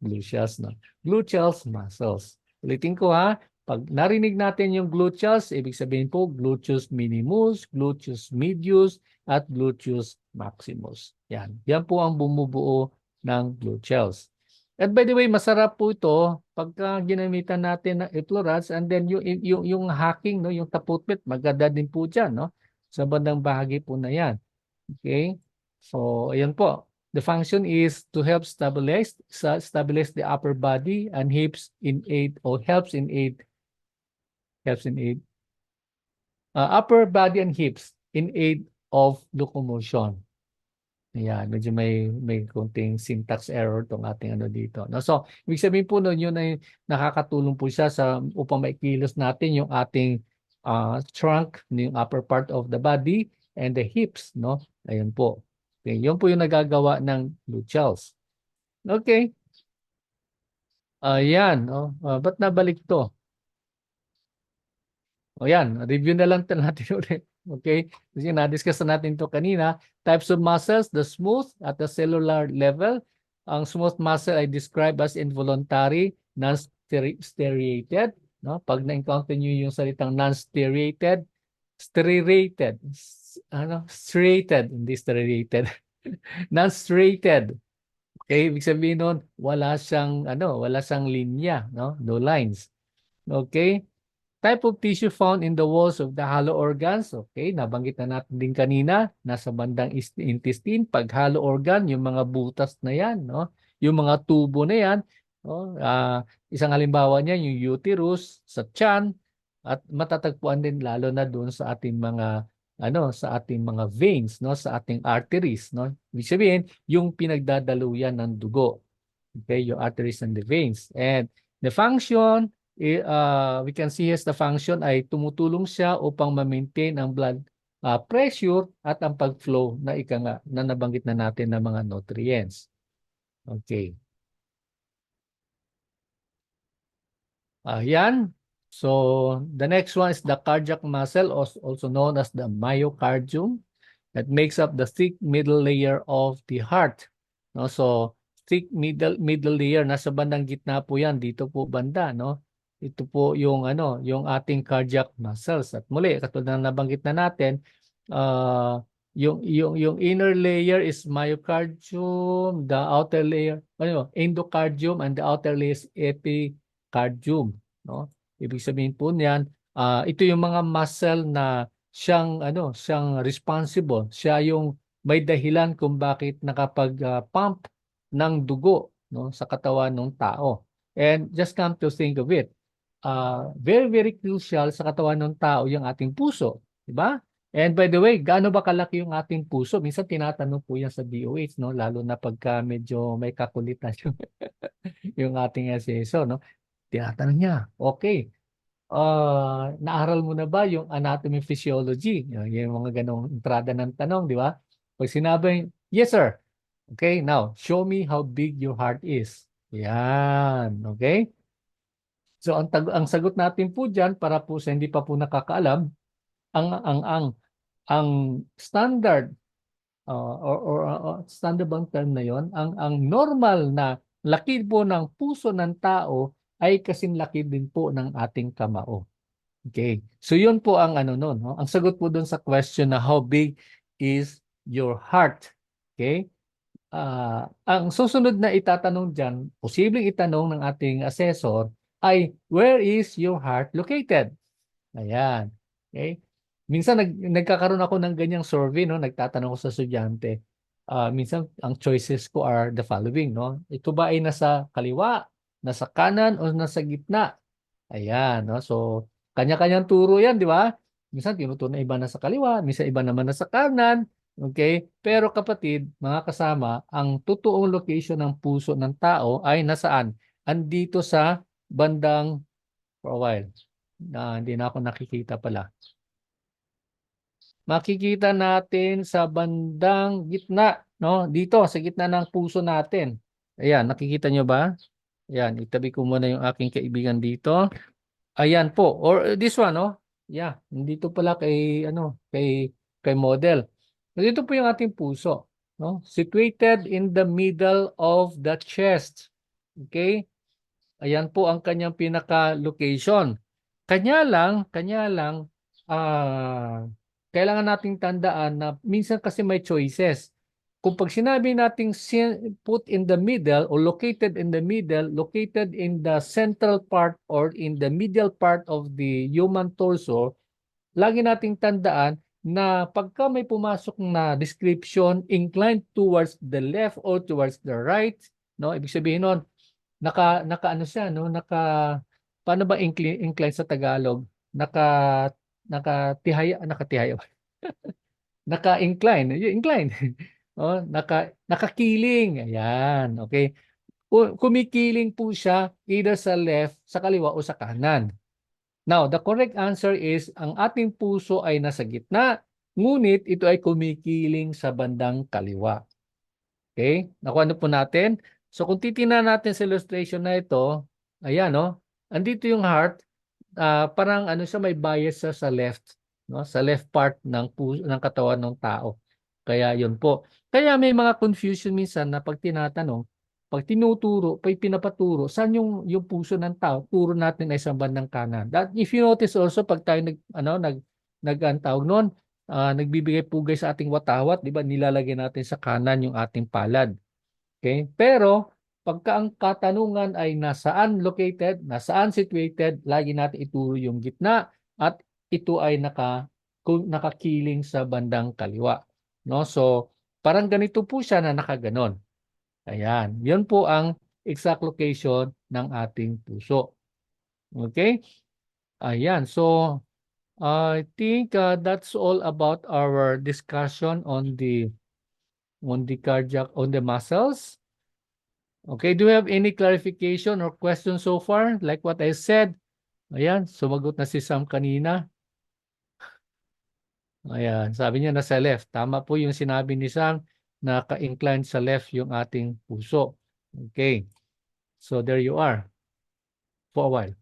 Gluteals, no? Gluteals muscles. Ulitin ko pag narinig natin yung gluteals, ibig sabihin po gluteus minimus, gluteus medius, at gluteus maximus. Yan. Yan po ang bumubuo ng gluteals. And by the way, masarap po ito pagka ginamitan natin ng eflorals and then yung hacking, no, yung taputpit, maganda din po dyan, no? Sa bandang bahagi po na yan. Okay? So, ayan po. The function is to help stabilize the upper body and hips in aid or helps in aid upper body and hips in aid of locomotion. Ayan, medyo may konting syntax error tong ating dito. No? So, ibig sabihin po nun, yun ay nakakatulong po siya upang maikilos natin yung ating trunk, yung upper part of the body and the hips, no? Ayun po. Okay, yun po yung nagagawa ng gluteals. Okay. Ayan, ba't nabalik to? O yan, review na lang natin ulit. Okay? Kasi na-discuss na natin to kanina. Types of muscles, the smooth at the cellular level. Ang smooth muscle ay described as involuntary, non-striated. No? Pag na-encounter nyo yung salitang non-striated, striated, hindi striated. Non-striated. Okay, ibig sabihin nun, wala siyang linya, no? No lines. Okay? Type of tissue found in the walls of the hollow organs. Okay, nabanggit na natin din kanina, nasa bandang intestine. Pag hollow organ, yung mga butas na yan, no? Yung mga tubo na yan, no? Isang halimbawa niya, yung uterus, sa tiyan, at matatagpuan din lalo na doon sa ating mga sa ating mga veins, no, sa ating arteries, no. Ibig sabihin, yung pinagdadaluyan ng dugo. Okay, your arteries and the veins. And the function, we can see as the function ay tumutulong siya upang ma-maintain ang blood pressure at ang pag-flow na ika nga na nabanggit na natin ng mga nutrients. Okay. Yan. So, the next one is the cardiac muscle, also known as the myocardium, that makes up the thick middle layer of the heart. No? So, thick middle layer, nasa bandang gitna po yan, dito po banda, no? Ito po yung yung ating cardiac muscles. At muli, katulad na nabanggit na natin, yung inner layer is myocardium, the outer layer, endocardium, and the outer layer is epicardium, no? Ibig sabihin po niyan, ito yung mga muscle na siyang responsible. Siya yung may dahilan kung bakit nakapag-pump ng dugo, no, sa katawan ng tao. And just come to think of it, very very crucial sa katawan ng tao yung ating puso, di ba? And by the way, gaano ba kalaki yung ating puso? Minsan tinatanong po yan sa DOH, no, lalo na pagka medyo may kakulitan yung ating SSO, no. Tinatanong niya, okay, naaral mo na ba yung anatomy physiology? Yung mga ganong entrada ng tanong, di ba? Pag sinabi, yes sir. Okay, now, show me how big your heart is. Yan, okay? So ang sagot natin po diyan para po sa hindi pa po nakakaalam, ang standard standard bang term na 'yon, ang normal na laki po ng puso ng tao ay kasing laki din po ng ating kamao. Okay. So yun po ang noon, no? Ang sagot po doon sa question na how big is your heart? Okay? Ang susunod na itatanong diyan, posibleng itanong ng ating assessor ay where is your heart located? Ayan. Okay? Minsan nagkakaroon ako ng ganyang survey, no? Nagtatanong ko sa estudyante. Minsan ang choices ko are the following, no? Ito ba ay nasa kaliwa, nasa kanan o nasa gitna? Ayan, no? So kanya-kanyang turo 'yan, di ba? Minsan tinuturo na iba na sa kaliwa, minsan iba naman na sa kanan. Okay? Pero kapatid, mga kasama, ang totoong location ng puso ng tao ay nasaan? Andito sa bandang for a while. Hindi na ako nakikita pala. Makikita natin sa bandang gitna, no? Dito sa gitna ng puso natin. Ayan, nakikita nyo ba? Ayan, itabi ko muna yung aking kaibigan dito. Ayan po, or this one, no? Yeah, dito pala kay model. Dito po yung ating puso, no? Situated in the middle of the chest. Okay? Ayan po ang kanyang pinaka-location. Kanya lang, kailangan nating tandaan na minsan kasi may choices. Kung pag sinabi nating put in the middle or located in the middle, located in the central part or in the medial part of the human torso, lagi nating tandaan na pagka may pumasok na description inclined towards the left or towards the right, no, ibig sabihin nun, naka ano siya, no, paano ba incline sa Tagalog? Nakatihaya, naka-incline, incline. Oh, nakakiling. Ayan, okay. Kumikiling po siya either sa left, sa kaliwa o sa kanan. Now, the correct answer is ang ating puso ay nasa gitna, ngunit ito ay kumikiling sa bandang kaliwa. Okay? Nakuha na po natin. So kung titingnan natin sa illustration na ito, ayan, no? Andito yung heart, parang siya, may bias sa left, no? Sa left part ng ng katawan ng tao. Kaya yun po. Kaya may mga confusion minsan na pag tinatanong, pag tinuturo, pag pinapaturo, saan yung puso ng tao? Turo natin ay sa bandang kanan. That if you notice also pag tayo ang tawag noon, nagbibigay pugay sa ating watawat, di ba? Nilalagay natin sa kanan yung ating palad. Okay? Pero pagka ang katanungan ay nasaan located, nasaan situated, lagi natin ituro yung gitna at ito ay nakakiling sa bandang kaliwa. No? So, parang ganito po siya na nakaganon. Ayan. Yun po ang exact location ng ating puso. Okay? Ayan. So, I think that's all about our discussion on the cardiac on the muscles. Okay, do you have any clarification or question so far? Like what I said, ayan, sumagot na si Sam kanina. Ayan, sabi niya nasa left. Tama po yung sinabi ni Sam, naka-incline sa left yung ating puso. Okay, so there you are for a while.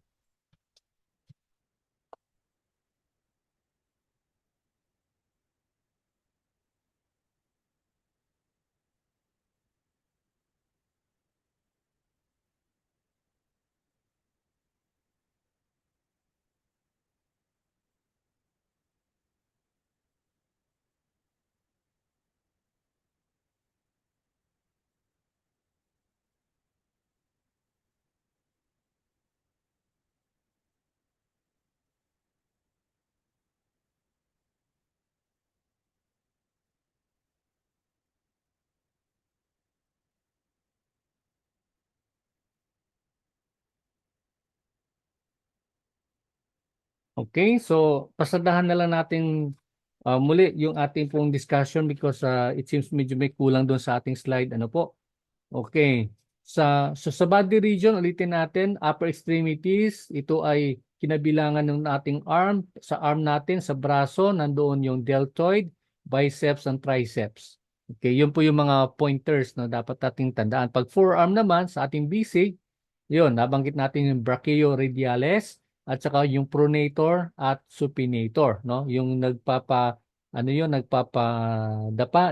Okay, so pasadahan na lang natin muli yung ating pong discussion because it seems medyo may kulang doon sa ating slide. Ano po? Okay. Sa body region, ulitin natin, upper extremities, ito ay kinabilangan ng ating arm. Sa arm natin, sa braso, nandoon yung deltoid, biceps, and triceps. Okay, yun po yung mga pointers na dapat nating tandaan. Pag forearm naman, sa ating basic, yun, nabanggit natin yung brachioradialis at saka yung pronator at supinator, no? Yung nagpapadapa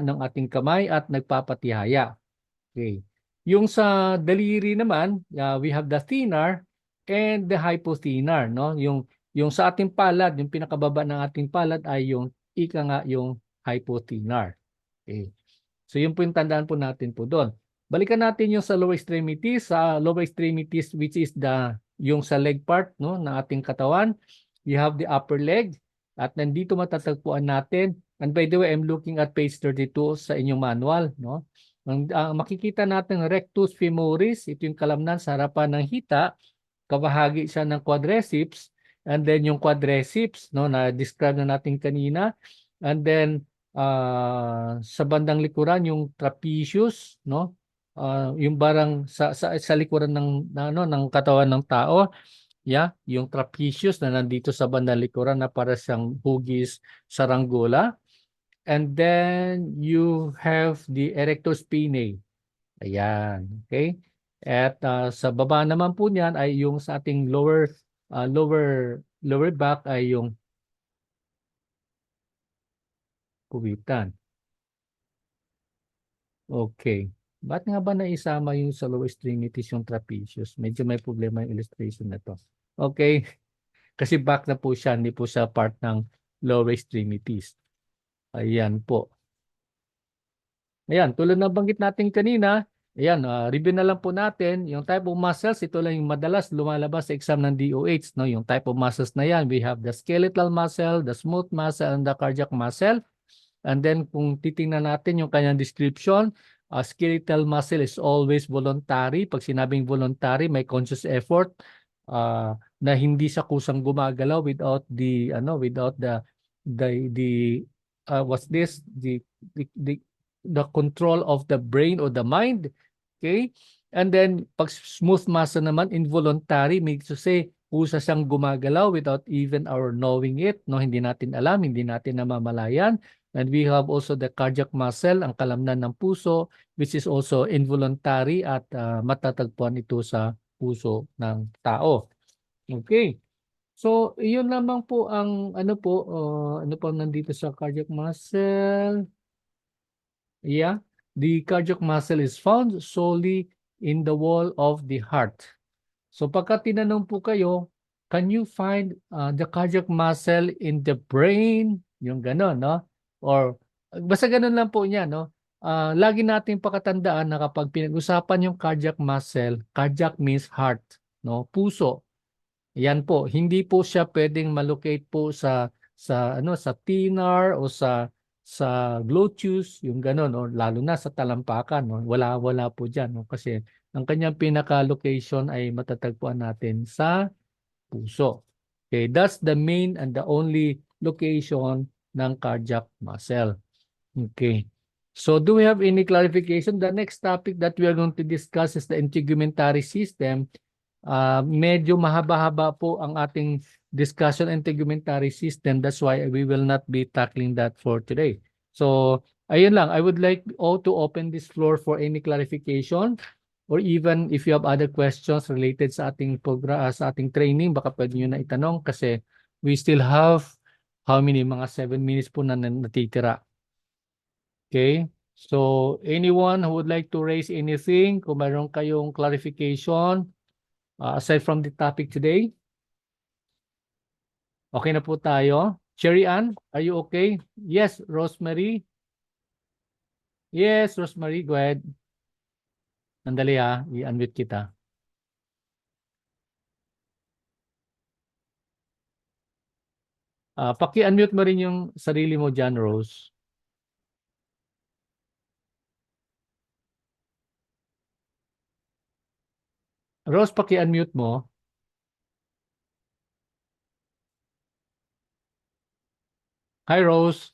ng ating kamay at nagpapatihaya. Okay. Yung sa daliri naman, we have the thenar and the hypothenar, no? Yung sa ating palad, yung pinakababa ng ating palad ay yung ika nga yung hypothenar. Okay. So yun po yung tandaan po natin po doon. Balikan natin yung sa lower extremities, which is yung sa leg part, no, ng ating katawan. You have the upper leg at nandito matatagpuan natin. And by the way, I'm looking at page 32 sa inyong manual, no? Makikita natin rectus femoris, ito yung kalamnan sa harapan ng hita, kabahagi siya ng quadriceps, and then yung quadriceps, no, na describe na natin kanina, and then sa bandang likuran yung trapezius, no, yung barang sa likuran ng katawan ng tao, yeah, yung trapezius na nandito sa bandang likuran na para siyang hugis saranggola. And then you have the erector spinae. Ayan, okay? At sa baba naman po niyan ay yung sa ating lower back ay yung kuwitan. Okay. Ba't nga ba naisama yung sa lower extremities yung trapezius? Medyo may problema yung illustration na to. Okay. Kasi back na po siya, hindi po siya part ng lower extremities. Ayan po. Ayan, tulad na banggit natin kanina, ayan, review na lang po natin, yung type of muscles, ito lang yung madalas lumalabas sa exam ng DOH, no? Yung type of muscles na yan, we have the skeletal muscle, the smooth muscle, and the cardiac muscle. And then kung titingnan natin yung kanyang description, skeletal muscle is always voluntary. Pag sinabing voluntary, may conscious effort na hindi siya kusang gumagalaw without what's this? The control of the brain or the mind. Okay? And then pag smooth muscle naman, involuntary, means to say, kusa siyang gumagalaw without even our knowing it, no, hindi natin alam, hindi natin namamalayan. And we have also the cardiac muscle, ang kalamnan ng puso, which is also involuntary at matatagpuan ito sa puso ng tao. Okay. So, iyon lamang po ang ano po nandito sa cardiac muscle. Yeah, the cardiac muscle is found solely in the wall of the heart. So pagka tinanong po kayo, can you find the cardiac muscle in the brain? Yung gano'n, no? Or basta gano'n lang po niya, no? Lagi nating pakatandaan na kapag pinag-usapan yung cardiac muscle, cardiac means heart, no? Puso. Yan po, hindi po siya pwedeng malocate po sa thenar o sa gluteus, yung gano'n, o lalo na sa talampakan, no? Wala po diyan, no? Kasi ang kanyang pinaka-location ay matatagpuan natin sa puso. Okay, that's the main and the only location ng cardiac muscle. Okay. So do we have any clarification? The next topic that we are going to discuss is the integumentary system. Medyo mahaba-haba po ang ating discussion integumentary system. That's why we will not be tackling that for today. So, ayun lang. I would like all to open this floor for any clarification or even if you have other questions related sa ating sa ating training, baka pwede nyo na itanong kasi we still have how many? Mga 7 minutes po na natitira. Okay? So, anyone who would like to raise anything, kung mayroon kayong clarification, aside from the topic today, okay na po tayo. Cherry Ann, are you okay? Yes, Rosemary. Yes, Rosemary, go ahead. Nandali i-unmute kita. Paki-unmute mo rin yung sarili mo dyan, Rose. Rose, paki-unmute mo. Hi, Rose.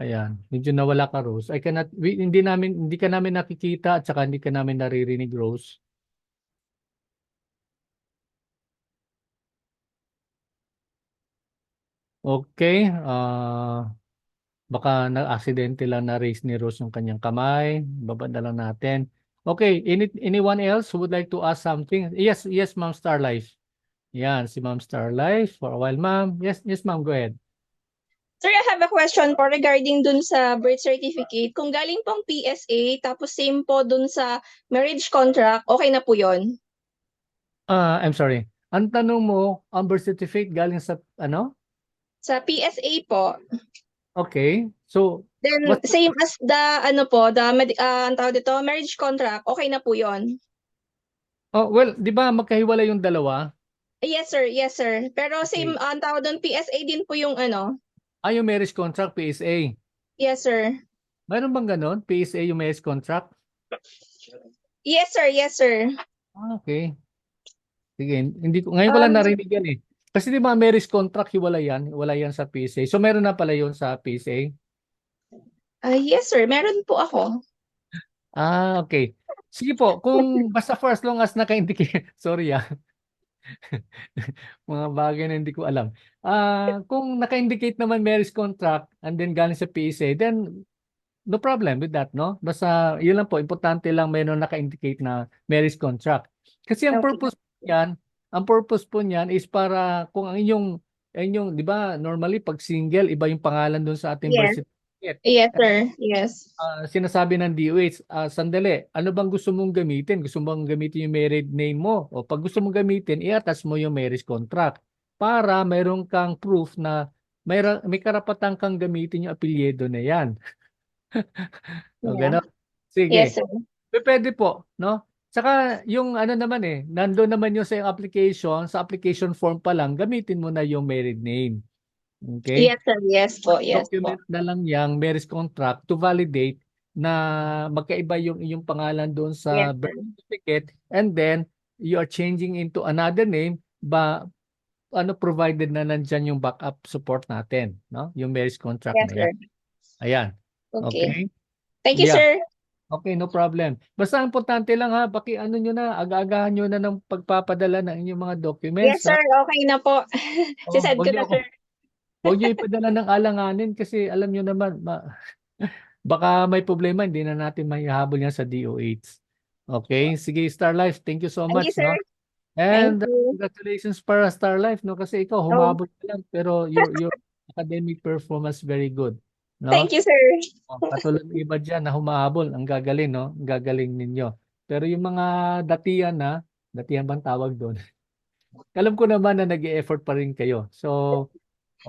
Ayan, medyo nawala ka, Rose. Hindi ka namin nakikita at saka hindi ka namin naririnig, Rose. Okay, baka na-aksidente lang na-raise ni Rose yung kanyang kamay. Baba na lang natin. Okay, anyone else who would like to ask something? Yes, yes, Ma'am Starlife. Yan, si Ma'am Starlife for a while, ma'am. Yes, yes, ma'am, go ahead. Sir, I have a question po regarding dun sa birth certificate. Kung galing pong PSA, tapos same po dun sa marriage contract, okay na po yun? I'm sorry. Ang tanong mo, ang birth certificate galing sa ano? Sa PSA po. Okay. So, Then, what same as the, ano po, ang tawag dito, marriage contract, okay na po yun? Oh, well, 'di ba magkahiwalay yung dalawa? Yes, sir. Yes, sir. Pero same, Okay. ang tawag dun, PSA din po yung ano. Yung marriage contract PSA. Yes, sir. Mayroon bang ganon? PSA yung marriage contract? Yes, sir. Yes, sir. Okay. Sige, hindi ko ngayon ko lang narinig yan eh. Kasi 'di ba marriage contract hiwalay yan sa PSA. So meron na pala 'yon sa PSA. Yes, sir. Meron po ako. Okay. Sige po, kung basta for as long as naka-indicate, sorry mga bagay na hindi ko alam. Kung naka-indicate naman marriage contract and then galing sa PSA, then no problem with that, no? Basta yun lang po, importante lang mayroon naka-indicate na marriage contract. Kasi Okay. ang purpose po niyan is para kung ang inyong, 'di ba, normally pag single, iba yung pangalan doon sa ating birth Yes. certificate. Yes, sir. Yes. Sinasabi ng DOH, sandali, ano bang gusto mong gamitin? Gusto mong gamitin yung married name mo? O pag gusto mong gamitin, i-attach mo yung marriage contract para mayroon kang proof na may karapatan kang gamitin yung apelyido na yan. O Yeah. gano'n. Yes, Sige. sir. Pwede po, no? Tsaka yung ano naman nandoon naman yung sa application, sa application form pa lang, gamitin mo na yung married name. Okay? Yes, sir. Yes po. Yes po. Document na lang yang marriage contract to validate na magkaiba yung inyong pangalan doon Yes, sa birth sir. certificate and then you are changing into another name provided na nandyan yung backup support natin, no? Yung marriage contract Yes, na yan. sir. Ayan. Okay. Okay? Thank you, Yeah. sir. Okay, no problem. Basta ang importante lang ano nyo na, aga-agahan nyo na ng pagpapadala ng inyong mga Yes, documents, sir. ha? Okay na po. Oh, Sisend ko na, sir. wag nyo ipadala ng alanganin kasi alam nyo naman, baka may problema, hindi na natin maihabol yan sa DOH. Okay, sige Star Life, thank you so Thank you, much, sir. no? Thank And you. congratulations para Star Life, no? Kasi ikaw Oh, humabol ka lang pero your academic performance very good, thank no? you, sir. Katulad ng iba dyan na humahabol, ang gagaling, no? Ang gagaling ninyo. Pero yung mga datihan bang tawag doon? Alam ko naman na nag-e-effort pa rin kayo. So,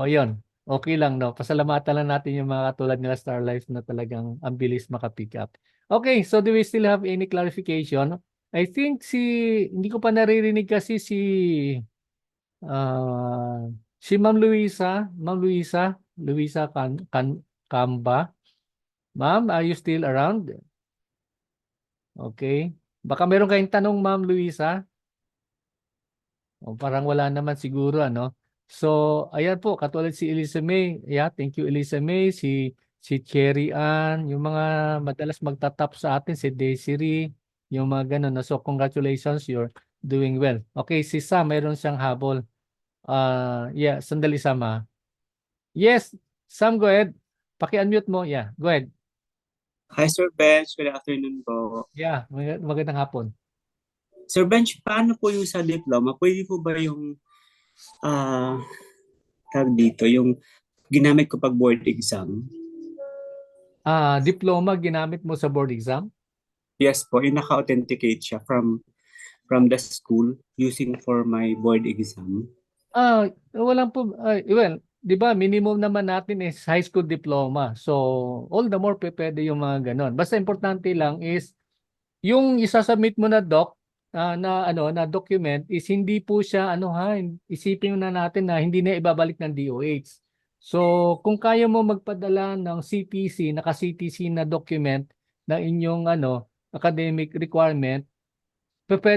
yun. Okay lang, no? Pasalamatan lang natin yung mga katulad nila Star Life na talagang ang bilis makapick up. Okay, so do we still have any clarification? I think hindi ko pa naririnig kasi si Ma'am Luisa Camba. Ma'am, are you still around? Okay? Baka meron kayong tanong, Ma'am Luisa? O parang wala naman siguro, ano? So, ayan po, katulad si Elisa May. Yeah, thank you, Elisa May. Si Cherry Ann, yung mga madalas magtatap sa atin, si Desiree, yung mga ganun. No? So, congratulations, you're doing well. Okay, si Sam, mayroon siyang habol. Yeah, sandali Sam ha. Yes, Sam, go ahead. Paki-unmute mo. Yeah, go ahead. Hi, Sir Bench. Good afternoon po. Yeah, magandang hapon. Sir Bench, paano po yung sa diploma? Pwede po ba yung, ah, tag dito, yung ginamit ko pag board exam? Diploma ginamit mo sa board exam? Yes po, yung naka-authenticate siya from the school using for my board exam. Walang po, well, 'di ba, minimum naman natin is high school diploma. So, all the more pwede yung mga ganon. Basta importante lang is yung isasubmit mo na na document is hindi po siya ano ha, isipin na natin na hindi na ibabalik ng DOH. So, kung kaya mo magpadala ng CTC, naka-CTC na document na inyong academic requirement,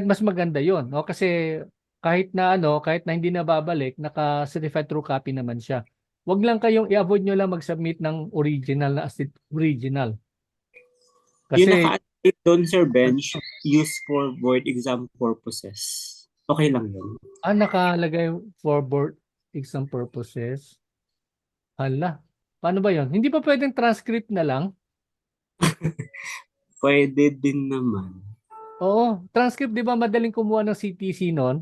mas maganda 'yon, no? Kasi kahit na hindi na babalik, naka-certified true copy naman siya. Wag lang kayong i-avoid nyo lang mag-submit ng original na as original. Yung Kasi naka-authenticate doon, Sir Bench, used for board exam purposes. Okay lang yun. nakalagay for board exam purposes. Hala, paano ba 'yon? Hindi pa pwedeng transcript na lang? Pwede din naman. Oo, transcript 'di ba madaling kumuha ng CTC noon?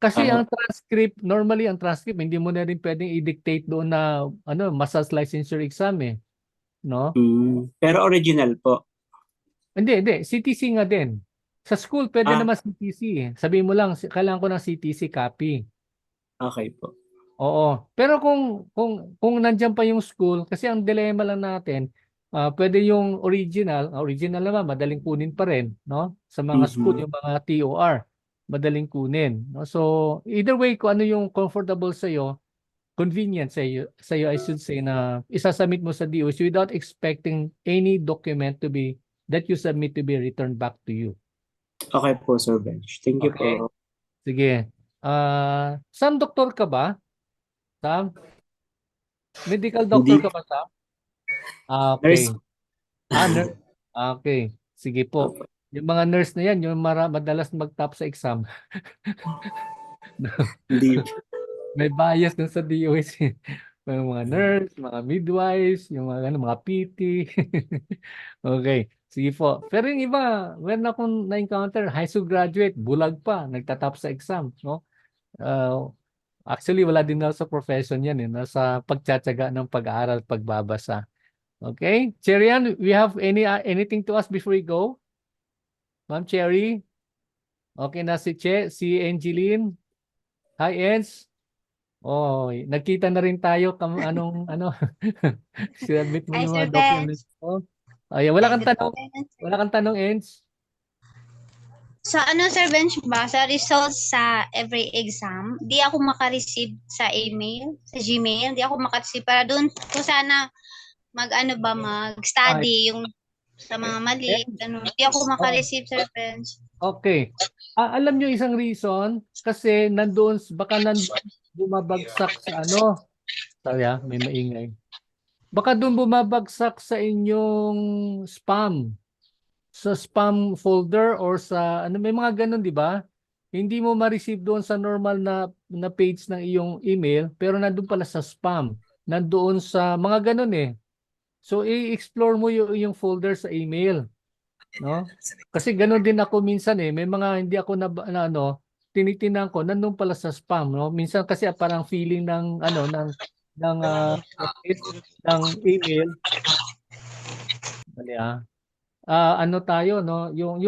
Kasi Ah, ang transcript, normally ang transcript, hindi mo na rin pwedeng i-dictate doon na massage licensure exam no? pero original po. Hindi. CTC nga din. Sa school, pwede Ah, naman CTC Sabihin mo lang, kailangan ko ng CTC copy. okay po. Oo. Pero kung nandiyan pa yung school, kasi ang dilemma lang natin, pwede yung original naman, madaling kunin pa rin, no? Sa mga school, Mhm. yung mga TOR, madaling kunin. No? So, either way, kung ano yung comfortable sa iyo, convenient sa iyo, I should say, na isasubmit mo sa DOC without expecting any document that you submit to be returned back to you. Okay po, Sir Bench. Thank you Okay? po. Sige. Sam, doktor ka ba? Sam? Medical doctor Hindi. ka ba, Sam? Nurse. Okay. Nurse. Okay. Sige po. Opo. Yung mga nurse na yan, yung madalas mag-top sa exam. Hindi. May bias dun sa DOS. Yung mga nurse, mga midwives, yung mga PT. Okay. Sige po. Pero yung iba, meron akong na-encounter, high school graduate, bulag pa, nagtatap sa exam, no? Uh, Actually, wala din na sa profession yan, nasa pagtsatsaga ng pag-aaral, pagbabasa. Okay? Cherian, we have anything to ask before we go? Ma'am Cherry? Okay na si Angeline? Hi, Ens. Oh, nagkita na rin tayo submit mo Hi, yung Sir mga documents Bench. mo. Ay, wala Hi, kang good tanong. afternoon. Wala kang tanong, Ens. Sa Sir Bench ba, sa results sa every exam, di ako makareceive sa email, sa Gmail, di ako makareceive para doon ko sana Ay, mag-study yung sa mga mali, Ens. di ako Oh, makareceive, Sir Bench. okay. Alam nyo isang reason kasi baka nandoon bumabagsak sa sorry may maingay. Baka doon bumabagsak sa inyong sa spam folder or sa may mga ganun, di ba? Hindi mo ma-receive doon sa normal na page ng iyong email, pero nandoon pala sa spam. Nandoon sa mga ganun So i-explore mo yung folder sa email, no? Kasi ganun din ako minsan may mga hindi ako tinitingnan ko nandoon pala sa spam, no? Minsan kasi parang feeling ng office ng email. Mali tayo, no, yung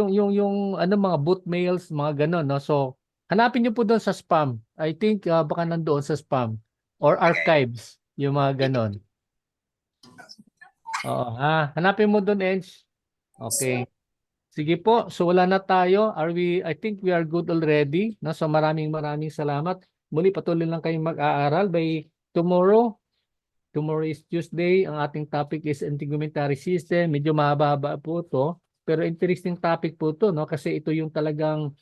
mga boot mails, mga ganun, no. So hanapin niyo po doon sa spam. I think baka nandoon sa spam or archives yung mga ganun. Oo, hanapin mo doon, Edge. Okay, sige po. So wala na tayo. I think we are good already, no. So maraming salamat. Muli, patuloy lang kayong mag-aaral. By tomorrow is Tuesday. Ang ating topic is integumentary system. Medyo mahaba-haba po to. pero interesting topic po to, no? Kasi ito yung talagang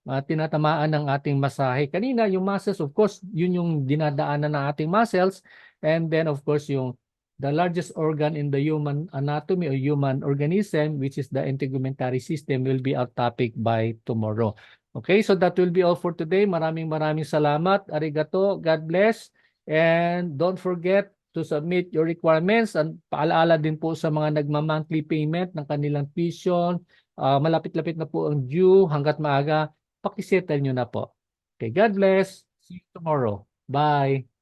tinatamaan ng ating masahe. Kanina, yung muscles, of course, yun yung dinadaanan ng ating muscles. And then, of course, yung the largest organ in the human anatomy or human organism, which is the integumentary system, will be our topic by tomorrow. Okay, so that will be all for today. Maraming salamat. Arigato. God bless. And don't forget to submit your requirements. And paalaala din po sa mga nagma-monthly payment ng kanilang tuition. Malapit-lapit na po ang due hanggat maaga. Pakisettle nyo na po. Okay, God bless. See you tomorrow. Bye.